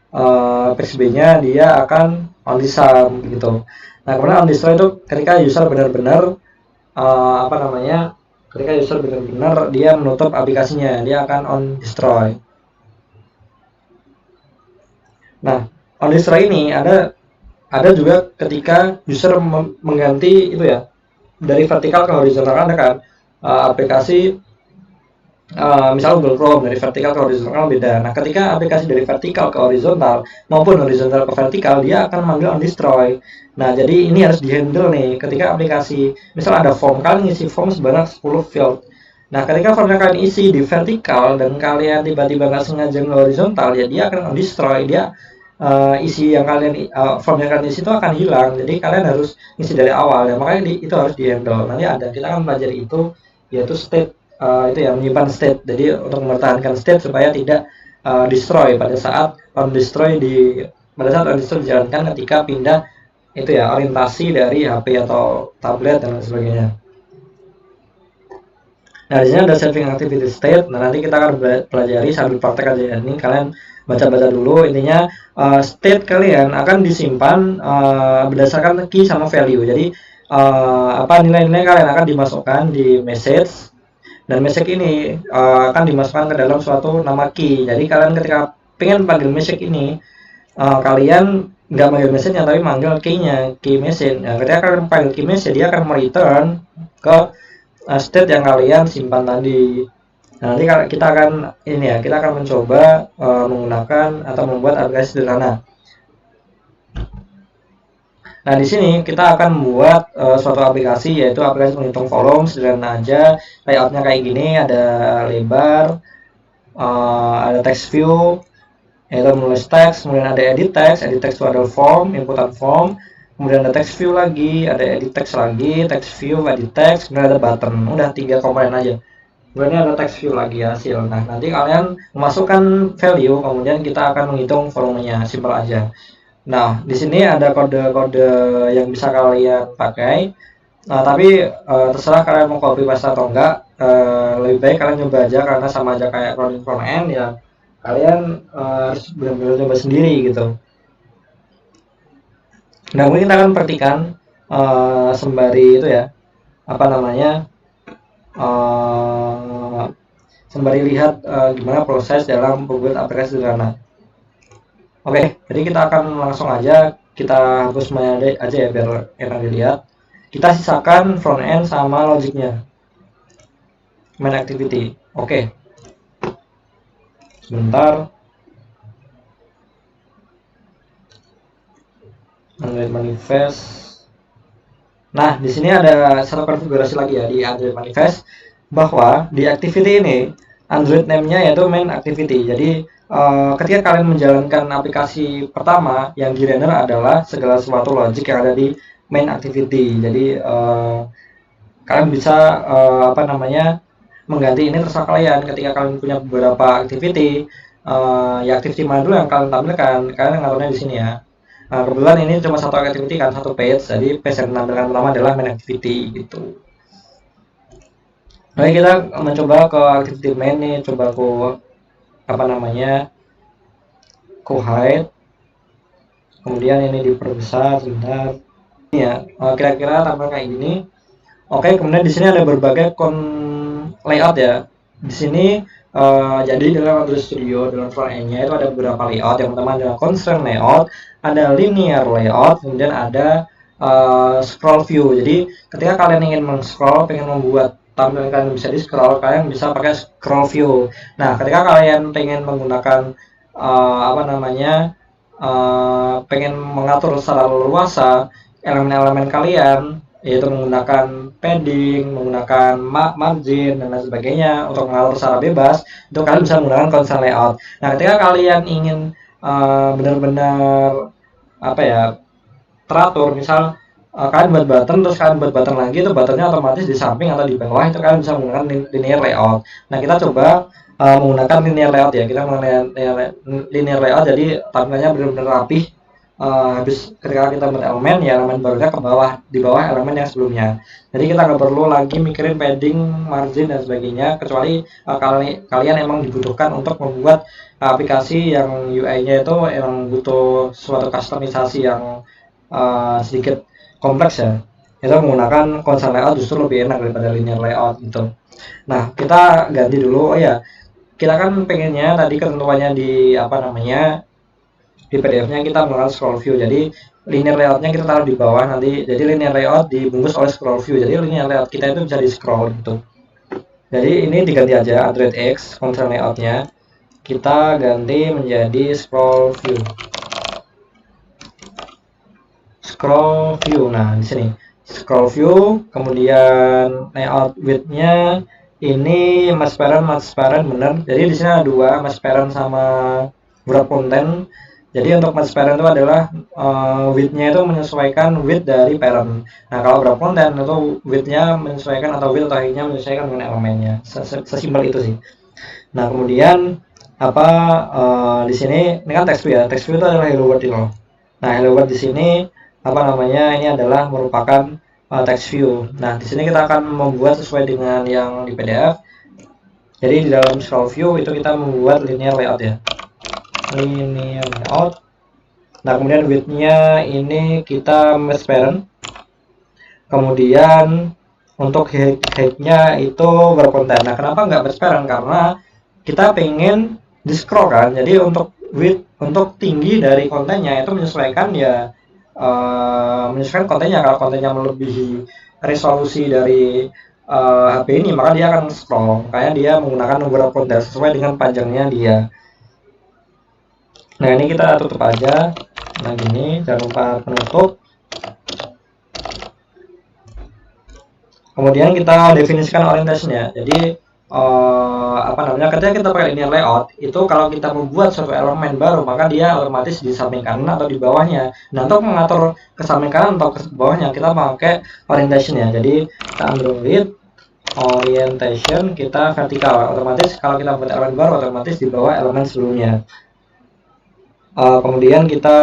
page B-nya dia akan on disarm gitu. Nah, kemudian on destroy itu ketika user benar-benar apa namanya, ketika user benar-benar dia menutup aplikasinya, dia akan on destroy. Nah, on destroy ini ada juga ketika user mengganti itu ya, dari vertikal ke horizontal. Ada kan aplikasi misal Google Chrome dari vertikal ke horizontal beda. Nah, ketika aplikasi dari vertikal ke horizontal maupun horizontal ke vertikal, dia akan manggil on destroy. Nah, jadi ini harus dihandle nih. Ketika aplikasi misal ada form, kalian isi form sebanyak 10 field. Nah, ketika formnya kalian isi di vertikal dan kalian tiba-tiba nggak sengaja ke horizontal, ya dia akan on destroy. Dia isi yang kalian form yang kalian isi itu akan hilang. Jadi kalian harus isi dari awal ya. Makanya itu harus dihandle. Nanti kita akan pelajari itu, yaitu state, itu ya, menyimpan state. Jadi untuk mempertahankan state supaya tidak destroy pada saat on destroy dijalankan ketika pindah itu ya, orientasi dari HP atau tablet dan lain sebagainya. Nah, di sini ada saving activity state. Nah, nanti kita akan pelajari sambil praktek aja ya. Ini kalian baca-baca dulu. Intinya state kalian akan disimpan berdasarkan key sama value. Jadi nilai-nilai kalian akan dimasukkan di message, dan message ini akan dimasukkan ke dalam suatu nama key. Jadi kalian ketika pengen panggil message ini, kalian nggak manggil message-nya tapi manggil key-nya, key message. Nah, ketika kalian panggil key message, dia akan mereturn ke state yang kalian simpan tadi. Nah, nanti kita akan mencoba menggunakan atau membuat aplikasi sederhana. Nah, di sini kita akan membuat suatu aplikasi, yaitu aplikasi menghitung volume. Sederhana aja, layoutnya kayak gini, ada lebar, ada text view, yaitu menulis teks, kemudian ada edit text itu ada form, inputan form, kemudian ada text view lagi, ada edit text lagi, text view, edit text, kemudian ada button. Udah 3 komponen aja. Kemudian ada text view lagi hasil. Nah, nanti kalian memasukkan value, kemudian kita akan menghitung volumenya, simpel aja. Nah, di sini ada kode-kode yang bisa kalian pakai. Nah, tapi terserah kalian mau copy paste atau enggak. Lebih baik kalian coba aja, karena sama aja kayak running front end ya. Kalian harus benar-benar coba sendiri gitu. Nah, mungkin kita akan perhatikan sembari itu ya, apa namanya, sembari lihat gimana proses dalam membuat aplikasi sederhana. Oke, jadi kita akan langsung aja, kita hapus semuanya aja ya biar enak dilihat. Kita sisakan front end sama logiknya, main activity. Oke, sebentar. Android manifest. Nah, di sini ada satu konfigurasi lagi ya di Android manifest, bahwa di activity ini Android name-nya yaitu main activity. Jadi ketika kalian menjalankan aplikasi pertama, yang di render adalah segala sesuatu logic yang ada di main activity. Jadi kalian bisa mengganti ini terserah kalian. Ketika kalian punya beberapa activity, ya activity mana dulu yang kalian tampilkan, kalian ngaturnya di sini ya. Nah, kebetulan ini cuma satu activity kan, satu page, jadi page yang menampilkan pertama adalah main activity gitu. Oke, kita mencoba ke activity main nih, coba ku hide, kemudian ini diperbesar sebentar. Ini ya, kira-kira tampil kayak gini. Oke, kemudian di sini ada berbagai layout ya. Di sini jadi dalam Android Studio, dalam front end-nya itu ada beberapa layout. Yang pertama adalah constraint layout, ada linear layout, kemudian ada scroll view. Jadi ketika kalian ingin men-scroll, pengen membuat tampilan kalian bisa di-scroll, kalian bisa pakai scroll view. Nah, ketika kalian pengen menggunakan pengen mengatur secara leluasa elemen-elemen kalian, yaitu menggunakan padding, menggunakan margin dan lain sebagainya untuk mengatur secara bebas, itu kalian bisa menggunakan constraint layout. Nah, ketika kalian ingin benar-benar apa ya, teratur. Misal kalian buat button, terus kalian buat button lagi, itu buttonnya otomatis di samping atau di bawah, itu kalian bisa menggunakan linear layout. Nah, kita coba menggunakan linear layout ya. Kita menggunakan linear layout, jadi tampilannya benar-benar rapih. Habis ketika kita buat elemen, ya elemen barunya ke bawah, di bawah elemen yang sebelumnya. Jadi kita nggak perlu lagi mikirin padding, margin dan sebagainya, kecuali kalian emang dibutuhkan untuk membuat aplikasi yang UI-nya itu emang butuh suatu customisasi yang sedikit kompleks ya. Itu menggunakan konsol layout justru lebih enak daripada linear layout gitu. Nah, kita ganti dulu. Oh ya, kita kan pengennya tadi ketentuannya di apa namanya, di PDF-nya kita menggunakan scroll view. Jadi linear layout-nya kita taruh di bawah nanti. Jadi linear layout dibungkus oleh scroll view. Jadi linear layout kita itu bisa di scroll gitu. Jadi ini diganti aja Android X control layout-nya. Kita ganti menjadi scroll view. Scroll view. Nah, di sini scroll view, kemudian layout width-nya ini match parent bener. Jadi di sini ada dua, match parent sama wrap content. Jadi untuk match parent itu adalah width-nya itu menyesuaikan width dari parent. Nah, kalau wrap content itu width-nya menyesuaikan atau width atau height-nya menyesuaikan dengan elemennya. Sesimpel itu sih. Nah, kemudian apa di sini ini kan text view ya. Text view itu adalah hello world loh. Nah, hello world di sini apa namanya, ini adalah merupakan text view. Nah, di sini kita akan membuat sesuai dengan yang di PDF. Jadi di dalam scroll view itu kita membuat linear layout ya. Linear layout. Nah, kemudian width-nya ini kita match parent. Kemudian untuk height-nya itu berkonten. Nah, kenapa nggak match parent? Karena kita pengen di scroll kan. Jadi untuk width, untuk tinggi dari kontennya itu menyesuaikan ya, menyesuaikan kontennya. Kalau kontennya melebihi resolusi dari HP ini, maka dia akan scroll. Makanya dia menggunakan beberapa konten sesuai dengan panjangnya dia. Nah, ini kita tutup aja. Nah, gini, jangan lupa penutup. Kemudian kita definisikan orientasinya. Jadi apa namanya, ketika kita pakai linear layout itu, kalau kita membuat suatu elemen baru, maka dia otomatis di samping kanan atau di bawahnya. Nah, untuk mengatur ke samping kanan atau ke bawahnya, kita pakai orientation ya. Jadi kita Android orientation, kita vertikal. Otomatis kalau kita buat elemen baru, otomatis di bawah elemen sebelumnya. Kemudian kita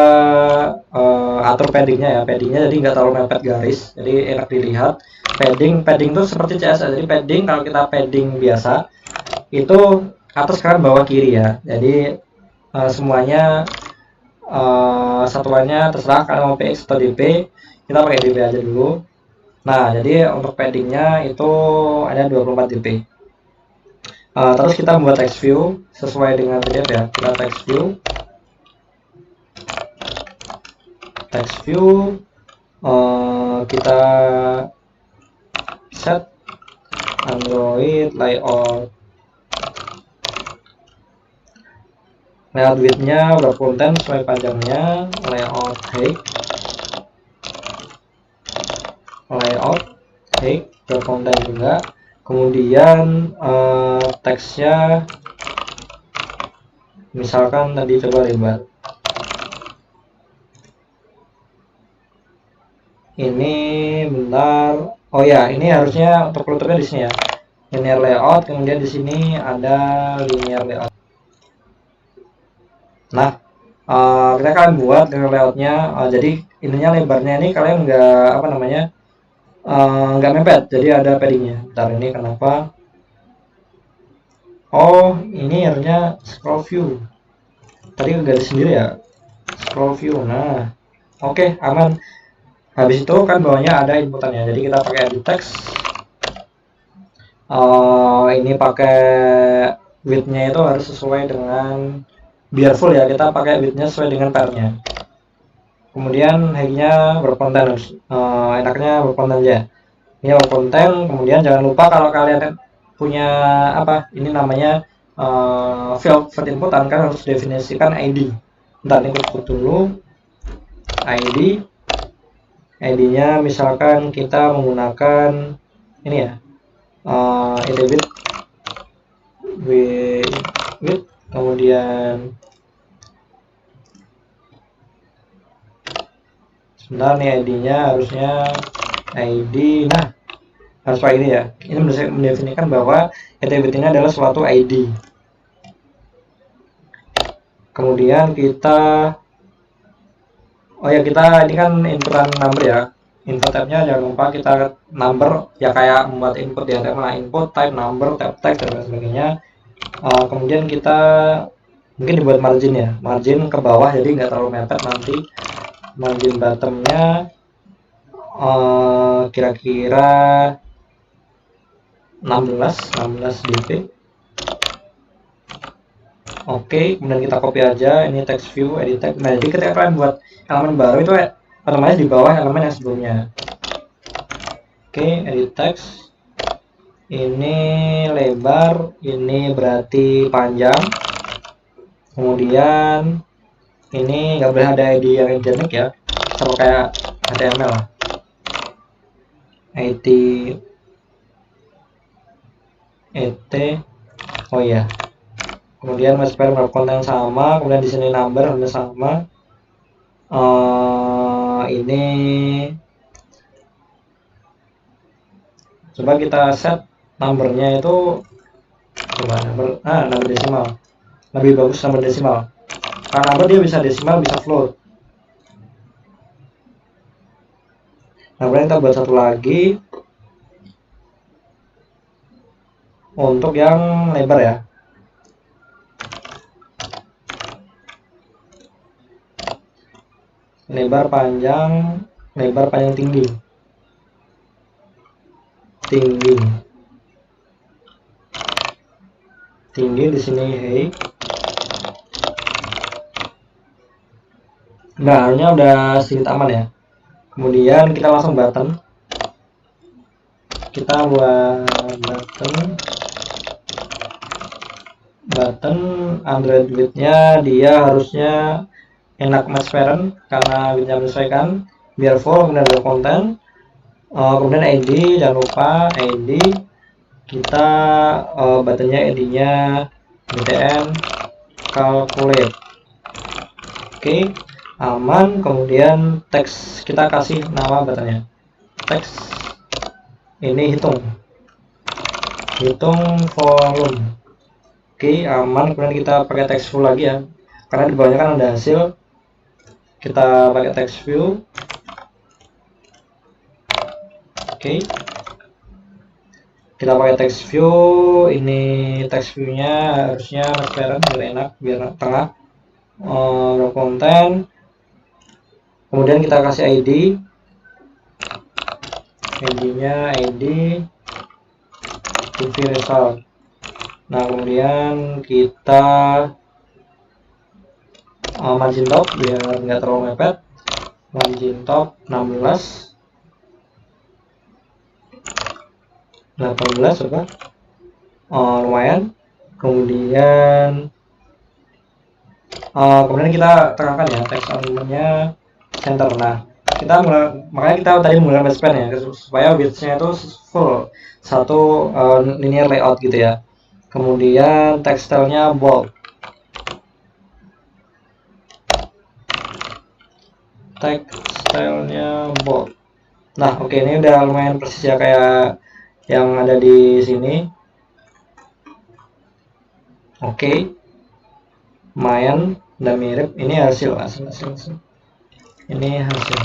atur paddingnya ya. Paddingnya jadi nggak terlalu mepet garis, jadi enak dilihat. Padding tuh seperti CSS. Jadi padding, kalau kita padding biasa itu atas kanan bawah kiri ya. Jadi semuanya satuannya terserah kalian mau px atau dp. Kita pakai dp aja dulu. Nah, jadi untuk paddingnya itu ada 24 dp. Terus kita membuat text view sesuai dengan PDF ya. Kita text view, kita set Android layout width-nya berkonten sesuai panjangnya, layout height berkonten juga. Kemudian teksnya misalkan tadi coba lebar. Ini bentar. Oh ya, ini harusnya untuk pelutupnya di sini ya. Linear layout, kemudian di sini ada linear layout. Nah, kita kalian buat linear layoutnya. Jadi ininya lebarnya ini kalian nggak apa namanya, nggak mepet. Jadi ada paddingnya. Bentar, ini kenapa? Oh, ini harusnya scroll view. Tadi garis sendiri ya. Scroll view. Nah, oke, aman. Habis itu kan bawahnya ada inputannya, jadi kita pakai edit text. Ini pakai width-nya itu harus sesuai dengan, biar full ya, kita pakai width-nya sesuai dengan pair-nya. Kemudian height-nya berkonten, enaknya berkonten aja. Ini berkonten. Kemudian jangan lupa kalau kalian punya apa, ini namanya field inputan, kan harus definisikan ID. Bentar, ini ikut dulu. ID-nya misalkan kita menggunakan ini ya, id width, kemudian sebentar nih ID-nya harusnya ID. Nah, harus pakai ini ya. Ini mendefinisikan bahwa attribute ini adalah suatu ID. Kemudian kita kita ini kan inputan number ya. Input type-nya jangan lupa kita number ya, kayak membuat input di HTML, input type number, type text dan sebagainya. Kemudian kita mungkin dibuat margin ya, margin ke bawah jadi nggak terlalu mepet nanti. Margin bottomnya kira-kira 16 dp. Oke, kemudian kita copy aja ini text view, edit text. Nah, jadi ketika kalian buat elemen baru itu otomatis di bawah elemen yang sebelumnya. Oke, edit text. Ini lebar, ini berarti panjang. Kemudian ini nggak boleh ada ID yang organic ya, sama kayak HTML. IT ET. Oh iya. Kemudian spare konten sama, kemudian di sini number harus sama. Ini coba kita set numbernya itu coba number desimal, lebih bagus number desimal karena number dia bisa desimal bisa float. Nah, kemudian kita buat satu lagi untuk yang lebar ya. Lebar panjang tinggi di sini hey. Nah, harusnya udah sedikit aman ya. Kemudian kita langsung button. Kita buat button Android width-nya dia harusnya enak match parent karena width-nya menyesuaikan, biar full. Kemudian ada konten, kemudian ID, jangan lupa ID kita buttonnya ID-nya btn calculate. Oke, aman. Kemudian teks kita kasih nama buttonnya teks ini hitung volume. Oke, aman. Kemudian kita pakai text full lagi ya, karena di bawahnya kan ada hasil. Kita pakai text view. Oke, kita pakai text view. Ini text view-nya harusnya transparent biar enak, biar tengah. Konten. Kemudian kita kasih ID. ID-nya ID TV result. Nah, kemudian kita margin top biar nggak terlalu mepet. Margin top 18 coba. Lumayan. Kemudian kita tekankan ya text elemennya center. Nah, makanya kita tadi menggunakan span ya supaya width-nya itu full satu linear layout gitu ya. Kemudian text style-nya bold. Nah, oke, ini udah lumayan persis ya kayak yang ada di sini. Oke, lumayan udah mirip. Ini hasil. Ini hasil.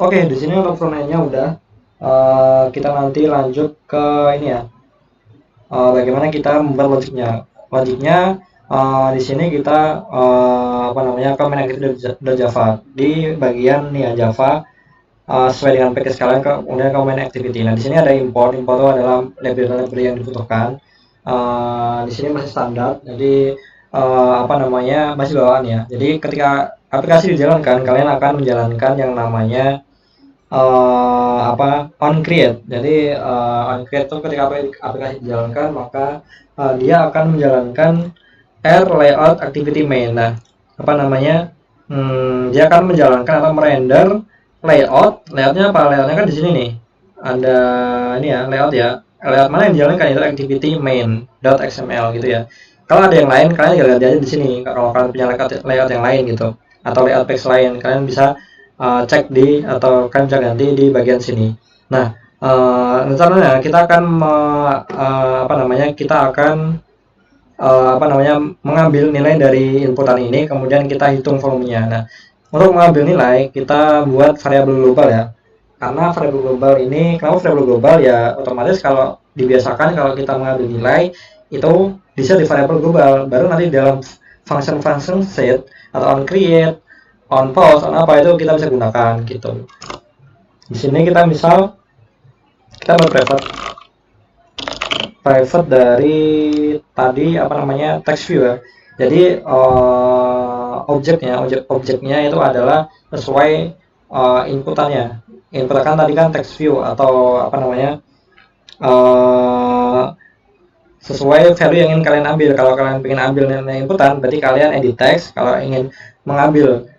Oke, di sini untuk front-end-nya udah. Kita nanti lanjut ke ini ya. Bagaimana kita membuat logiknya. Di sini kita comment activity dari Java di bagian nih ya Java sesuai dengan package kalian, kemudian comment activity. Nah, di sini ada import itu adalah library yang dibutuhkan. Di sini masih standar, jadi masih bawaan ya. Jadi ketika aplikasi dijalankan, kalian akan menjalankan yang namanya on create. Jadi on create itu ketika aplikasi dijalankan, maka dia akan menjalankan layout activity main. Nah, dia akan menjalankan atau merender layoutnya apa? Layoutnya kan di sini nih ada ini ya, layout mana yang dijalankan itu activity main.xml gitu ya. Kalau ada yang lain kalian lihat aja di sini kalau kalian punya layout yang lain gitu. atau layout page lain, kalian bisa cek di atau kalian bisa ganti di bagian sini. Nah, rencananya kita akan kita akan mengambil nilai dari inputan ini, kemudian kita hitung volumenya. Nah, untuk mengambil nilai kita buat variabel global ya, karena variabel global ini, kenapa variabel global ya, otomatis kalau dibiasakan kalau kita mengambil nilai itu bisa di variabel global, baru nanti dalam function set atau on create, on pause, on apa itu kita bisa gunakan gitu. Di sini kita misal kita private dari tadi text view ya. Jadi objeknya itu adalah sesuai inputannya. Inputan tadi kan text view atau sesuai value yang ingin kalian ambil. Kalau kalian ingin ambil nilai inputan, berarti kalian edit text. Kalau ingin mengambil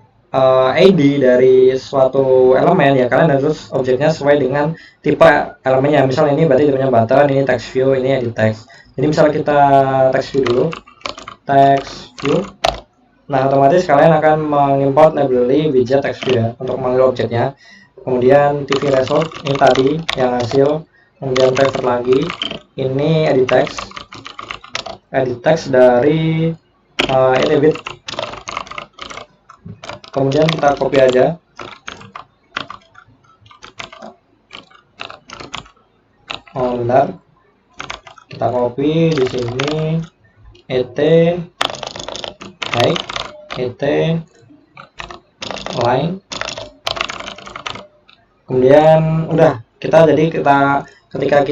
ID dari suatu elemen ya kalian harus objeknya sesuai dengan tipe elemennya. Misal ini berarti tipenya button, ini text view, ini edit text. Jadi misalnya kita text view dulu, text view. Nah, otomatis kalian akan mengimport library widget text view ya untuk mengambil objeknya. Kemudian TV result ini tadi yang hasil, kemudian private lagi, ini edit text dari edit. Kemudian kita copy aja, bentar, kita copy di sini et height, et line, kemudian udah ketika kita ketika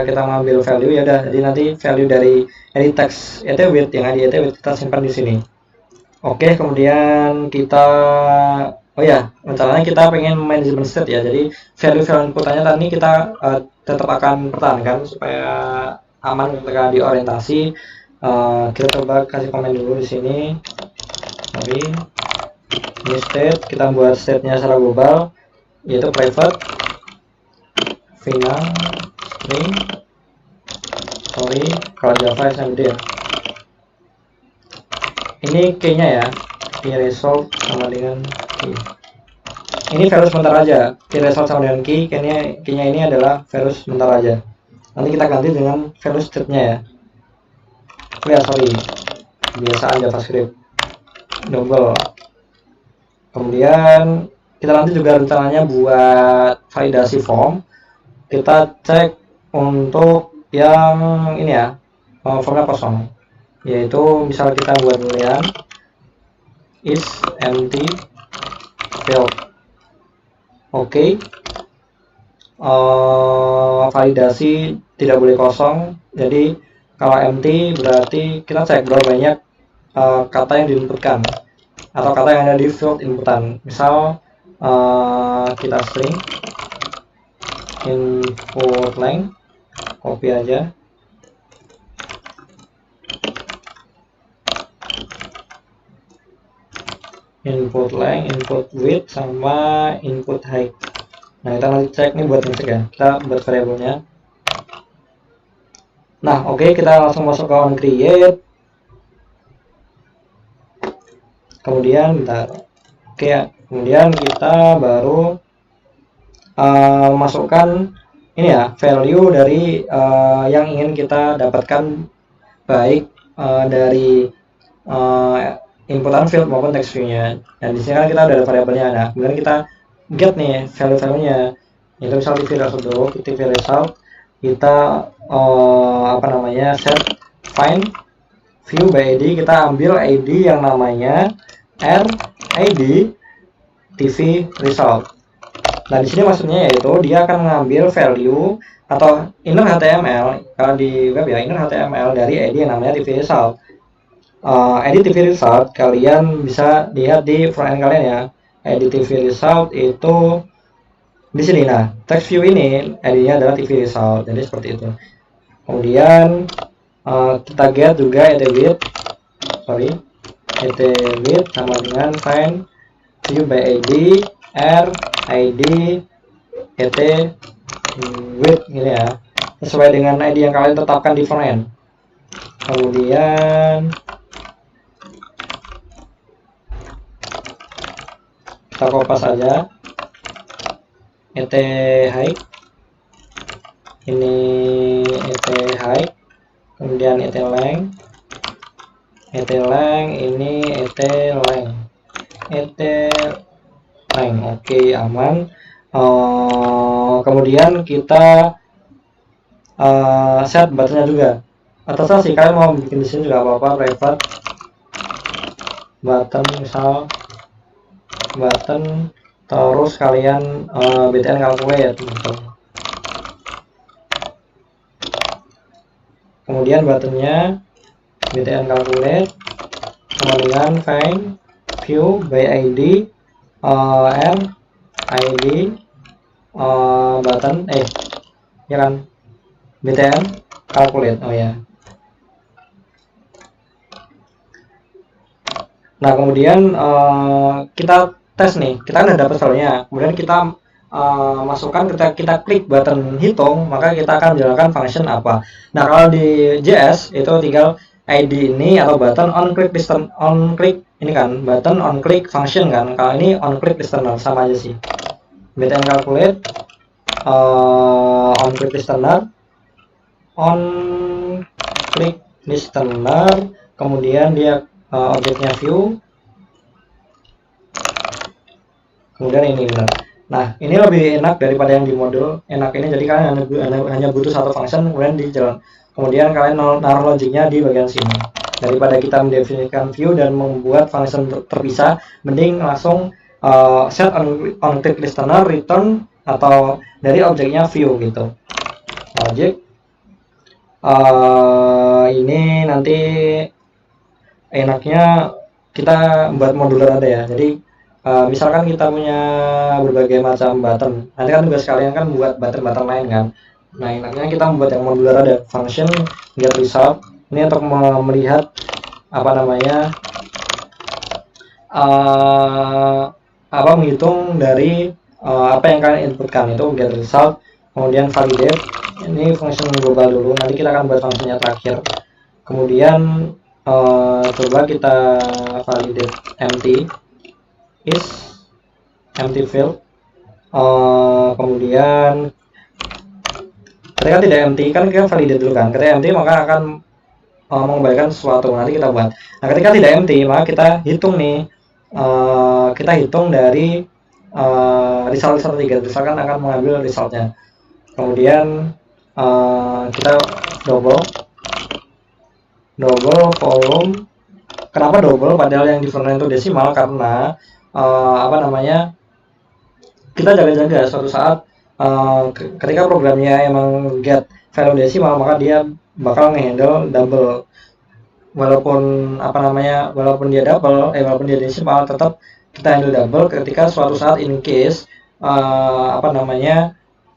kita mengambil value ya udah, jadi nanti value dari edit text et width yang ada et width kita simpan di sini. Oke, kemudian kita rencananya kita pengen management state ya, jadi value inputannya tadi kita tetap akan pertahankan supaya aman ketika diorientasi. Kita coba kasih komen dulu di sini. Ini state, kita buat state-nya secara global yaitu private final string, kalau Java SMD ya. Ini key-nya ya, key result sama dengan key. Ini value sebentar aja, key result sama dengan key-nya ini adalah value sebentar aja. Nanti kita ganti dengan value state-nya ya. Kebiasaan JavaScript double. Kemudian kita nanti juga rencananya buat validasi form. Kita cek untuk yang ini ya, formnya kosong, yaitu misal kita buat boolean is empty field. Oke. Validasi tidak boleh kosong, jadi kalau empty berarti kita cek berapa banyak kata yang diinputkan atau kata yang ada di field inputan. Misal kita string input length, copy aja, input length, input width, sama input height. Nah, kita nanti cek nih buat ngecek ya, kita buat variabelnya. Nah, oke, kita langsung masuk ke on create. Kemudian bentar, oke ya, kemudian kita baru masukkan ini ya, value dari yang ingin kita dapatkan, baik dari inputan field maupun text view-nya. Dan di sini kan kita udah ada variabelnya. Nah, kemudian kita get nih value-nya. Itu misal TV result dulu, TV result kita set find view by ID, kita ambil ID yang namanya RID TV result. Nah, di sini maksudnya yaitu dia akan mengambil value atau inner HTML, kalau di web ya, inner HTML dari ID yang namanya TV result. ID TV result kalian bisa lihat di front end kalian ya. ID TV result itu di sini. Nah, text view ini ID-nya adalah TV result, jadi seperti itu. Kemudian kita get juga et width sama dengan find view by ID RID et width ini ya, sesuai dengan ID yang kalian tetapkan di front end. kemudian kita kopas saja et height, ini et height, kemudian et length, ini et length. Oke, aman. Kemudian kita set buttonnya juga, atau sih kalian mau bikin di sini juga apa-apa, private button, misal button, terus kalian btn calculate gitu. Kemudian buttonnya btn calculate sama dengan find view by id and id button ya kan, btn calculate. Oh ya. Nah, kemudian kita tes nih, kita kan udah dapat filenya, kemudian kita masukkan, kita klik button hitung, maka kita akan menjalankan function apa. Nah, kalau di JS itu tinggal id ini atau button on click ini kan, button on click function kan. Kalau ini on click listener, sama aja sih. btn calculate on click listener, kemudian dia objeknya view, kemudian ini benar. Nah, ini lebih enak daripada yang di modul. Enak ini, jadi kalian hanya butuh satu function kemudian di jalan. Kemudian kalian naruh logiknya di bagian sini. Daripada kita mendefinisikan view dan membuat function terpisah, mending langsung set on click listener return atau dari objeknya view gitu. Objek ini nanti enaknya kita buat modular ada ya. Jadi misalkan kita punya berbagai macam button, nanti kan tugas kalian kan buat button lain kan. Nah, enaknya kita membuat yang modular ada function get result. Ini untuk melihat apa namanya menghitung dari apa yang kalian inputkan, itu get result. Kemudian validate, ini function global dulu, nanti kita akan buat fungsinya terakhir. Kemudian coba kita validate empty is empty field. Kemudian ketika tidak empty kan kita validate dulu kan, ketika empty maka akan mengembalikan sesuatu, nanti kita buat. Nah, ketika tidak empty maka kita hitung nih, kita hitung dari result 3, misalkan akan mengambil resultnya. Kemudian kita double volume. Kenapa double padahal yang different itu desimal? Karena kita jaga-jaga suatu saat ketika programnya emang get value desimal, maka dia bakal ngehandle double. Walaupun walaupun dia double, walaupun dia desimal, tetap kita handle double ketika suatu saat in case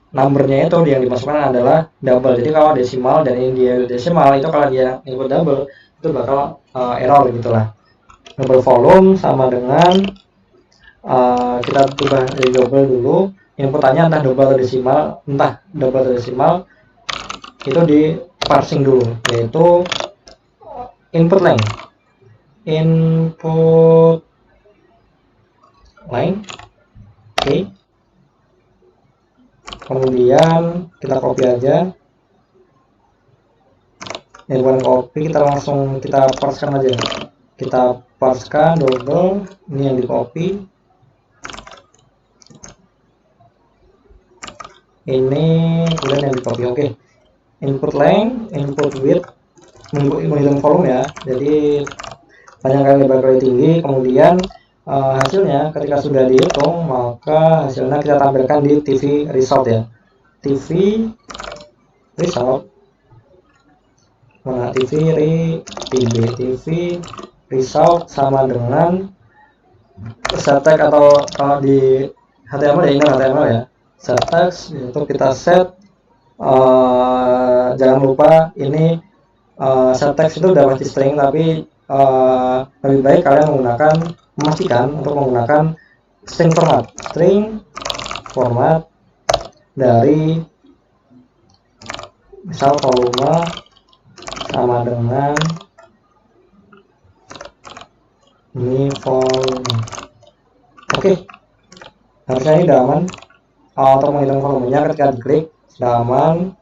numbernya itu yang dimasukkan adalah double. Jadi kalau desimal dan ini dia desimal, itu kalau dia input double itu bakal error gitulah. Double volume sama dengan kita ubah dari double dulu, inputannya entah double atau desimal, itu di parsing dulu, yaitu input length. Oke. Kemudian kita copy aja. Bukan copy, kita langsung kita parsekan aja. Kita parsekan double, ini yang di copy. Ini kemudian yang di copy. Oke. Input length, input width, menghitung volume ya. Jadi panjang kali lebar kali tinggi. Kemudian hasilnya ketika sudah dihitung, maka hasilnya kita tampilkan di TV result ya. TV result mana TV result sama dengan set text, atau kalau di HTML ya, ini HTML ya, set text, itu kita set jangan lupa ini set text itu udah pasti string, tapi lebih baik kalian memastikan untuk menggunakan string format dari misal volume sama dengan ini volume. Oke, harusnya ini udah aman. Untuk menghitung volumenya ketika diklik sudah aman.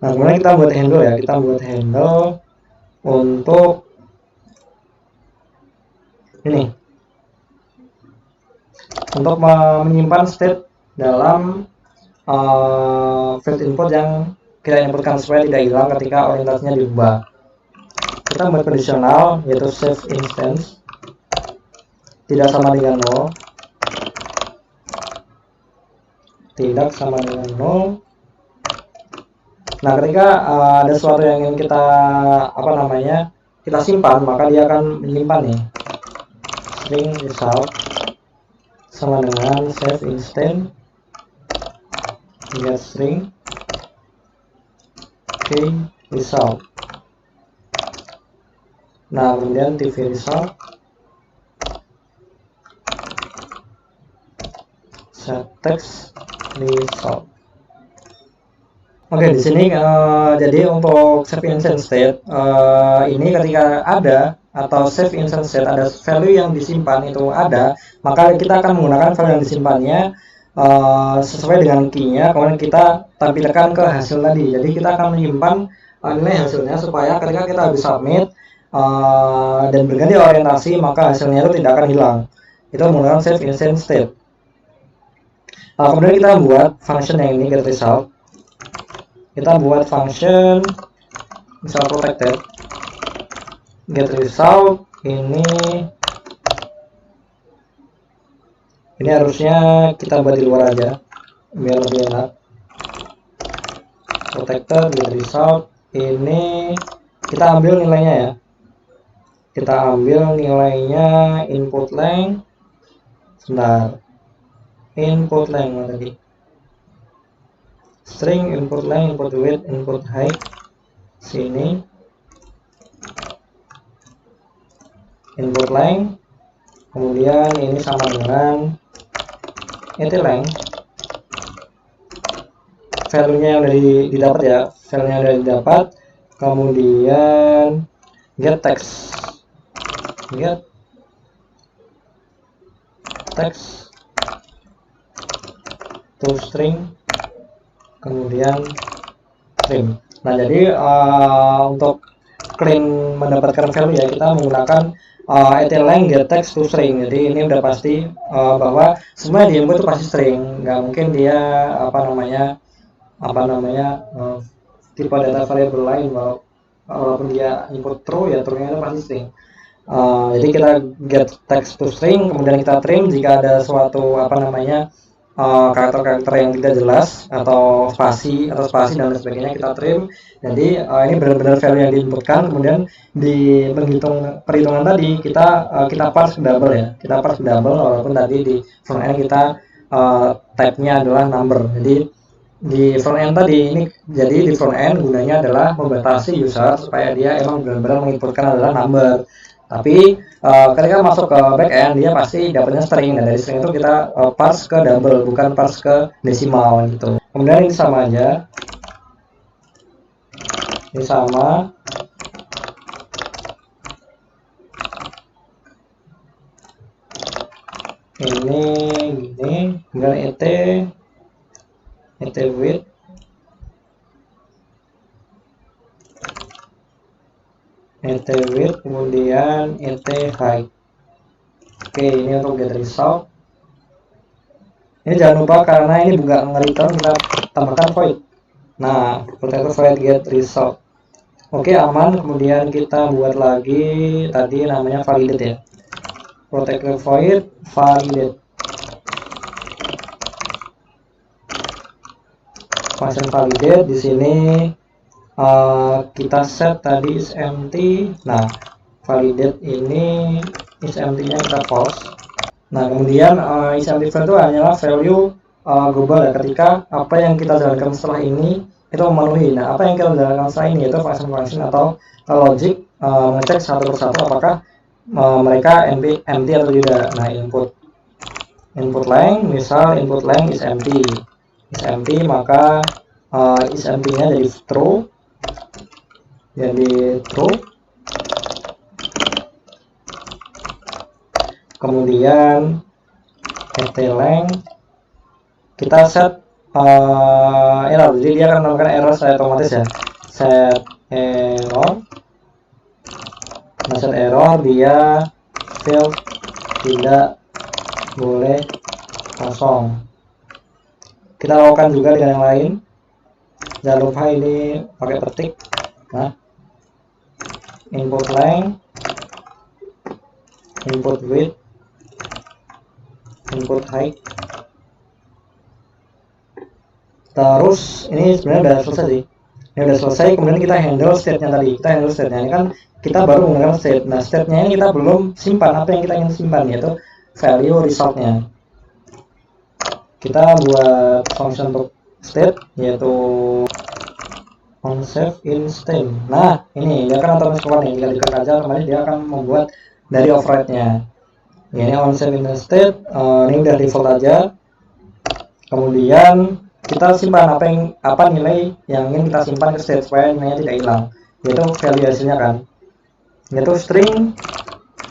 Nah, kemudian kita buat handle ya, kita buat handle untuk ini, untuk menyimpan state dalam field input yang kita inputkan supaya tidak hilang ketika orientasinya diubah. Kita buat conditional, yaitu save instance tidak sama dengan 0, tidak sama dengan 0. Nah, ketika ada sesuatu yang ingin kita kita simpan, maka dia akan menyimpan nih string result sama dengan save instance get string result. Nah, kemudian TV result set text result. Oke, di sini jadi untuk save instance state ini ketika ada atau save instance state ada value yang disimpan itu ada, maka kita akan menggunakan value yang disimpannya sesuai dengan key-nya, kemudian kita tampilkan ke hasil tadi. Jadi kita akan menyimpan nilai hasilnya supaya ketika kita habis submit dan berganti orientasi, maka hasilnya itu tidak akan hilang. Itu menggunakan save instance state. Kemudian kita buat function yang ini get result. Kita buat function misal protected get result ini harusnya kita buat di luar aja biar lebih enak. Protected get result ini kita ambil nilainya ya, kita ambil nilainya input length, sebentar, input length tadi, string input length, input width, input height, sini input length, kemudian ini sama dengan length, value-nya yang didapat ya, value-nya yang didapat, kemudian get text to string, kemudian trim. Nah, jadi untuk clean mendapatkan value ya, kita menggunakan length get text to string. Jadi ini udah pasti bahwa semua di input itu pasti string, nggak mungkin dia tipe data variable lain, walaupun dia input true ya true-nya itu pasti string. Jadi kita get text to string, kemudian kita trim jika ada suatu karakter-karakter yang tidak jelas atau spasi dan lain sebagainya, kita trim. Jadi ini benar-benar value yang diinputkan, kemudian di perhitungan tadi kita parse ke double ya, walaupun tadi di front end kita type-nya adalah number. Jadi di front end tadi di front end gunanya adalah membatasi user supaya dia emang benar-benar menginputkan adalah number. Tapi ketika masuk ke back end dia pasti dapatnya string, dan dari string itu kita parse ke double, bukan parse ke desimal gitu. Kemudian ini sama aja, ini sama, ini gini, kemudian et width, kemudian height. Oke, ini untuk get result. Ini jangan lupa karena ini bukan nge-return, kita tambahkan void. Nah, protector void get result. Oke, aman. Kemudian kita buat lagi tadi namanya validate ya. Protector void validate. Function validate di sini kita set tadi is empty. Nah, validate ini is empty-nya kita false. Nah, kemudian is empty value itu hanyalah value global ya, ketika apa yang kita jalankan setelah ini itu memenuhi. Nah, apa yang kita jalankan setelah ini itu function atau logic ngecek satu persatu apakah mereka empty atau tidak. Nah, input length, misal input length is empty, maka is empty-nya jadi true, kemudian ft length kita set error, jadi dia akan melakukan error secara otomatis ya, set error. Nah, set error dia field tidak boleh kosong. Kita lakukan juga dengan yang lain, jangan lupa ini pakai petik. Nah, input length, input width, input height. Terus ini sebenarnya udah selesai sih. Ini udah selesai, kemudian kita handle state-nya tadi. Ini kan kita baru menggunakan state. Nah, state-nya ini kita belum simpan apa yang kita ingin simpan, yaitu value result-nya. Kita buat function untuk state, yaitu onSave instant. Nah, ini dia kan otomatis keluar nih, tinggal diklik aja, otomatis dia akan membuat dari override-nya. Ini onSave instant, ini udah default aja. Kemudian kita simpan apa nilai yang ingin kita simpan ke state supaya nilainya tidak hilang, yaitu value hasilnya kan, yaitu string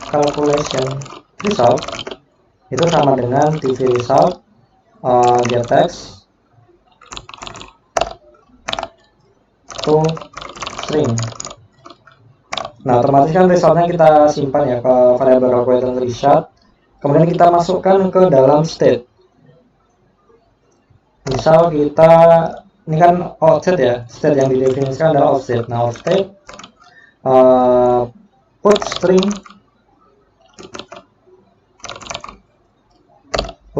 calculation result itu sama dengan tv result get text to string. Nah, otomatis kan resultnya kita simpan ya ke variable calculator result, kemudian kita masukkan ke dalam state. Misal kita ini kan outset ya, state yang didefinisikan adalah outset. Nah, outset put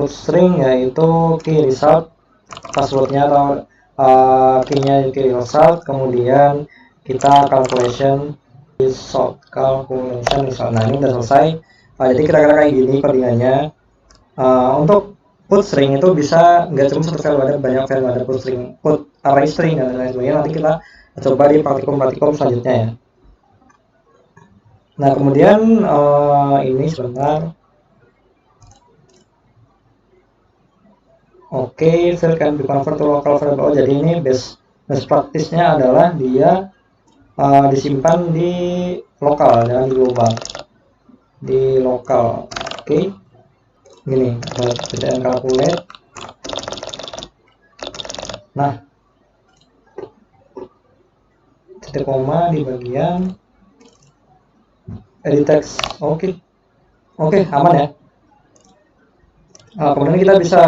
string yaitu key result, passwordnya atau key-nya key result, kemudian kita calculation result. Nah, ini udah selesai. Jadi kira-kira kayak gini codingannya. Untuk put string itu bisa nggak cuma satu value, ada banyak value, ada put array string dan lain sebagainya. Nanti kita coba di praktikum selanjutnya ya. Nah, kemudian ini sebentar. Oke, field can be convert to local variable. Jadi ini best practice-nya adalah dia disimpan di lokal, jangan di global, di lokal. Oke, gini, btn calculate. Nah, titik koma di bagian edit text. Oke, aman ya. Kemudian kita bisa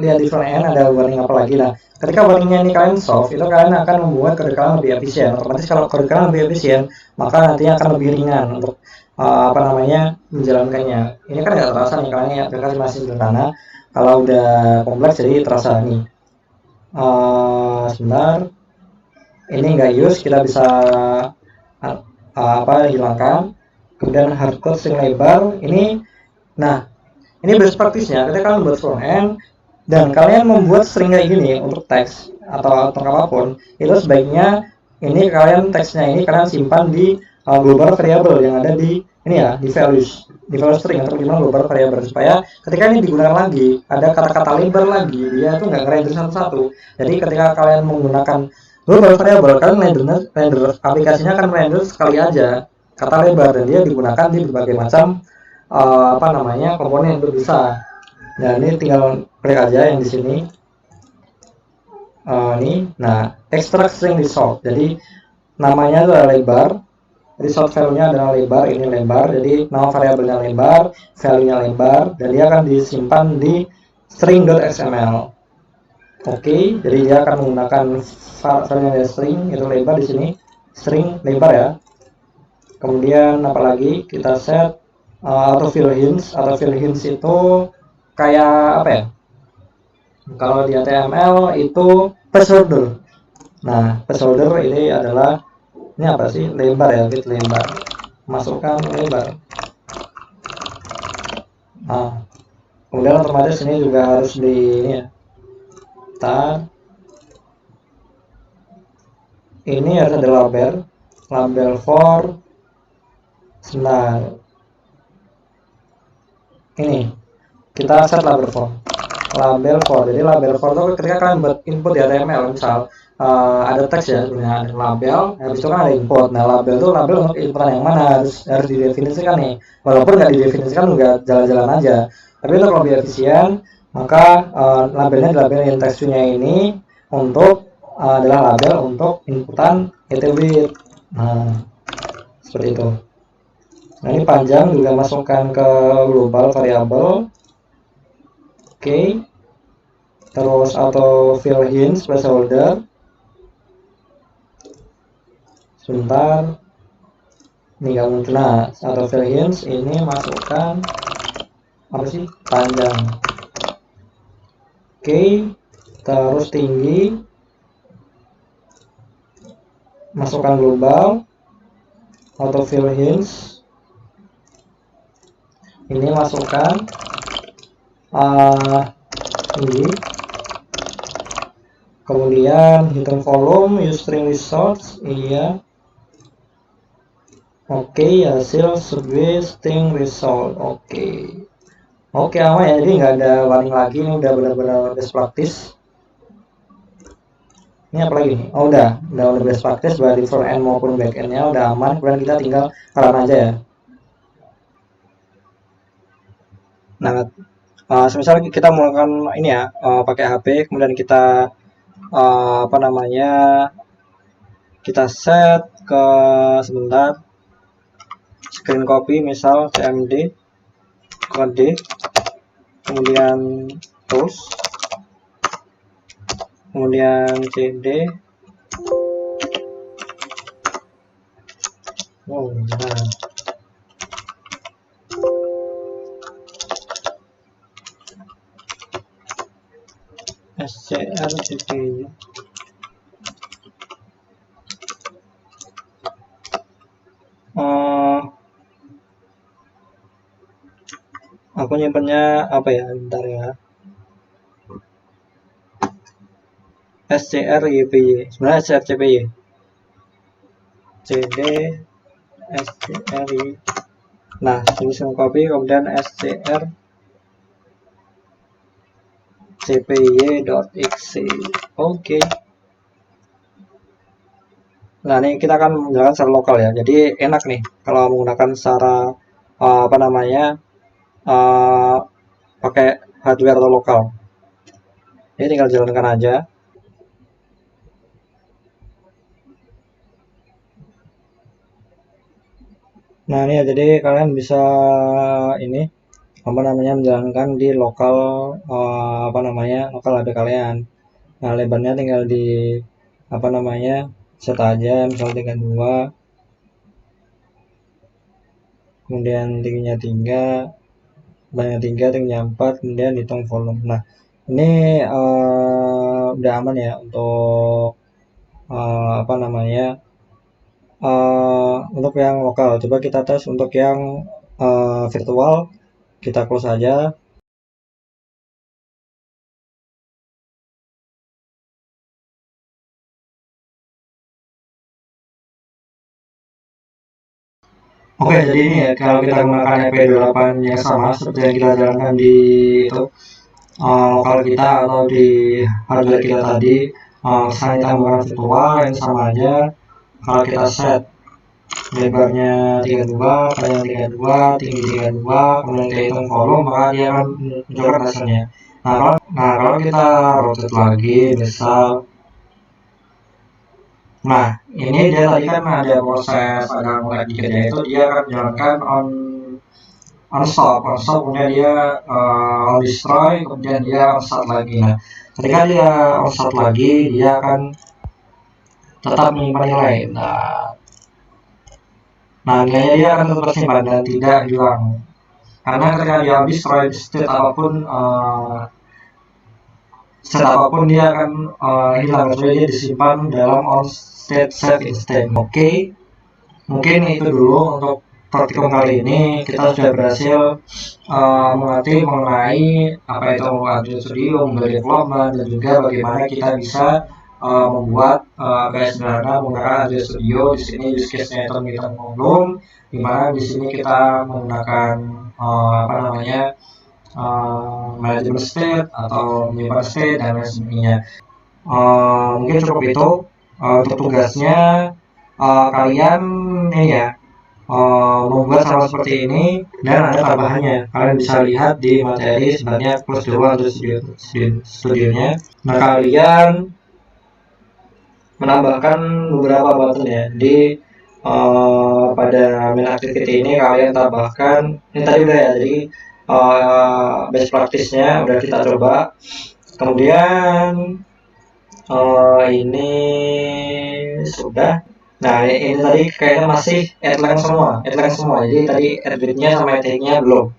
lihat di front end ada warning apa lagi. Nah, ketika warningnya ini kalian solve, itu kalian akan membuat kode kalian lebih efisien. Otomatis kalau kode kalian lebih efisien, maka nantinya akan lebih ringan untuk menjalankannya. Ini kan nggak terasa nih, kalian aplikasi masih sederhana. Kalau udah kompleks jadi terasa nih. Sebentar, ini nggak use, kita bisa hilangkan. Kemudian hardcode string lebar ini. Nah, ini best practice-nya ketika kalian buat front end dan kalian membuat string kayak gini untuk teks atau apapun, itu sebaiknya ini kalian teksnya ini kalian simpan di global variable yang ada di ini ya, di value string atau gimana global variable, supaya ketika ini digunakan lagi ada kata-kata lebar lagi, dia tuh nggak ngerender satu-satu. Jadi ketika kalian menggunakan global variable, kalian render aplikasinya akan render sekali aja kata lebar, dan dia digunakan di berbagai macam komponen itu bisa. Nah, ini tinggal klik aja yang di sini. Ini, nah, extract string result. Jadi namanya adalah lebar, result value-nya adalah lebar, ini lebar. Jadi nama variabelnya lebar, value-nya lebar, dan dia akan disimpan di string.xml. Oke, jadi dia akan menggunakan value string itu lebar di sini, string lebar ya. Kemudian apalagi kita set autofill hints. Autofill hints itu kayak apa ya? Kalau di HTML itu placeholder. Nah, placeholder ini adalah ini apa sih? Lebar ya, width lebar. Masukkan lebar. Nah, kemudian otomatis ini juga harus di ini ya. Ini harus ada label for. Nah, ini kita set label for. Jadi label for itu ketika kalian buat input di HTML, misal ada teks ya, sebenarnya ada label, habis itu kan ada input. Nah, label itu label untuk inputan yang mana harus didefinisikan nih. Walaupun nggak didefinisikan juga jalan-jalan aja. Tapi untuk lebih efisien, maka labelnya dilabelin teksturnya ini untuk adalah label untuk inputan attribute. Nah, seperti itu. Nah, ini panjang juga masukkan ke global variable. Oke. Terus auto fill hints placeholder. Sebentar. Ini nggak muncul. Nah, auto fill hints ini masukkan apa sih? Panjang. Oke. Terus tinggi. Masukkan global. Auto fill hints. Ini masukkan tinggi. Kemudian hidden volume, use string results, iya. Oke, hasil sebagai string result. Oke, aman ya. Jadi nggak ada warning lagi. Ini udah benar-benar best practice. Ini apa lagi nih? Oh, udah best practice dari front end maupun back end-nya udah aman. Kemudian kita tinggal run aja ya. Nah, semisal kita melakukan ini ya, pakai HP, kemudian kita apa namanya, kita set ke sebentar screen copy, misal cmd kode, kemudian tools, kemudian cd. Oh, nah. scr cp. Aku nyimpennya apa ya, bentar ya, scr ypy, sebenarnya scr cpy, cd scr. Nah, solution copy, kemudian scr cpy.exe. Oke. Nah, ini kita akan menggunakan secara lokal ya. Jadi enak nih kalau menggunakan secara apa namanya, pakai hardware atau lokal. Ini tinggal jalankan aja. Nah, ini ya, jadi kalian bisa ini apa namanya, menjalankan di lokal apa namanya, lokal HP kalian. Nah, lebarnya tinggal di apa namanya, set aja, misal 32, kemudian tingginya 3, banyak 3, tingginya 4, kemudian hitung volume. Nah, ini udah aman ya untuk apa namanya, untuk yang lokal. Coba kita tes untuk yang virtual, kita close aja. Oke, jadi ini ya, kalau kita menggunakan EP28 yang sama seperti yang kita jalankan di itu lokal kita atau di hardware kita tadi, misalnya kita menggunakan virtual yang sama aja. Kalau kita set lebarnya 32, panjang 32, tinggi 32, kemudian kita hitung volume, maka dia akan menunjukkan hasilnya. Nah, kalau kita rotate lagi, misal, nah ini dia tadi kan ada proses agak mulai dikit ya, itu dia akan menjalankan on stop, kemudian dia on destroy, kemudian dia on start lagi. Nah, ketika dia on start lagi, dia akan tetap menyimpan nilai. Nah, nilainya dia akan tetap tersimpan dan tidak hilang. Karena ketika dia on destroy, state apapun dia akan hilang, kecuali dia disimpan dalam on state save instant. Oke, mungkin itu dulu untuk praktikum kali ini. Kita sudah berhasil mengerti mengenai apa itu Android Studio, mobile development, dan juga bagaimana kita bisa membuat API sederhana menggunakan Android Studio. Di sini use case-nya itu meeting volume, di mana di sini kita menggunakan apa namanya, manajemen state atau menyimpan state dan lain sebagainya. Mungkin cukup itu untuk tugasnya. Kalian ini ya, membuat sama seperti ini dan ada tambahannya. Kalian bisa lihat di materi sebenarnya plus 2 untuk studionya. Nah, kalian menambahkan beberapa button ya di pada main activity ini. Kalian tambahkan ini tadi udah ya, jadi best practice-nya udah kita coba. Kemudian ini sudah. Nah, ini tadi kayaknya masih headline semua. Jadi tadi adwitnya sama headingnya belum.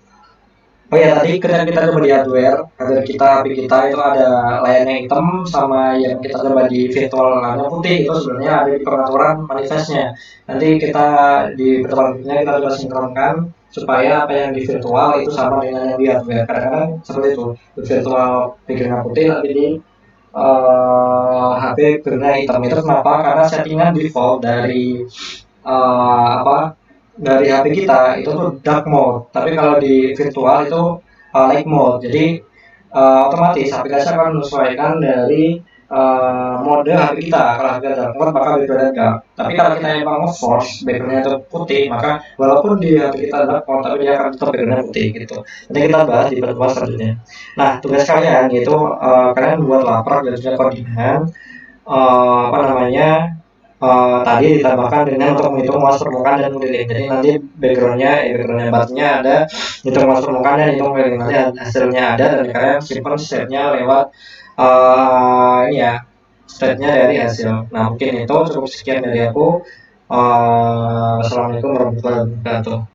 Oh ya, tadi kita coba di hardware kita, HP kita itu ada layarnya hitam sama yang kita coba di virtual layarnya putih, itu sebenarnya ada di pengaturan manifestnya. Nanti kita di pertemuan berikutnya kita coba sinkronkan supaya apa yang di virtual itu sama dengan yang di hardware. Kadang-kadang seperti itu, di virtual backgroundnya putih tapi di HP backgroundnya hitam. Itu kenapa? Karena settingan default dari apa dari HP kita itu tuh dark mode, tapi kalau di virtual itu light mode. Jadi otomatis aplikasi akan menyesuaikan dari mode HP kita. Kalau HP dark mode maka backgroundnya dark, tapi kalau kita emang force backgroundnya itu putih, maka walaupun di HP kita dark mode tapi dia akan tetap backgroundnya putih gitu. Nanti kita bahas di pertemuan selanjutnya. Nah, tugas kalian yaitu kalian buat laprak dan juga codingan apa namanya, tadi ditambahkan dengan untuk menghitung luas permukaan dan keliling. Jadi nanti backgroundnya batnya ada, hitung luas permukaan dan hitung keliling. Nanti hasilnya ada dan kalian simpan setnya lewat ini ya, setnya dari hasil. Nah, mungkin itu cukup sekian dari aku. Wassalamualaikum warahmatullahi wabarakatuh.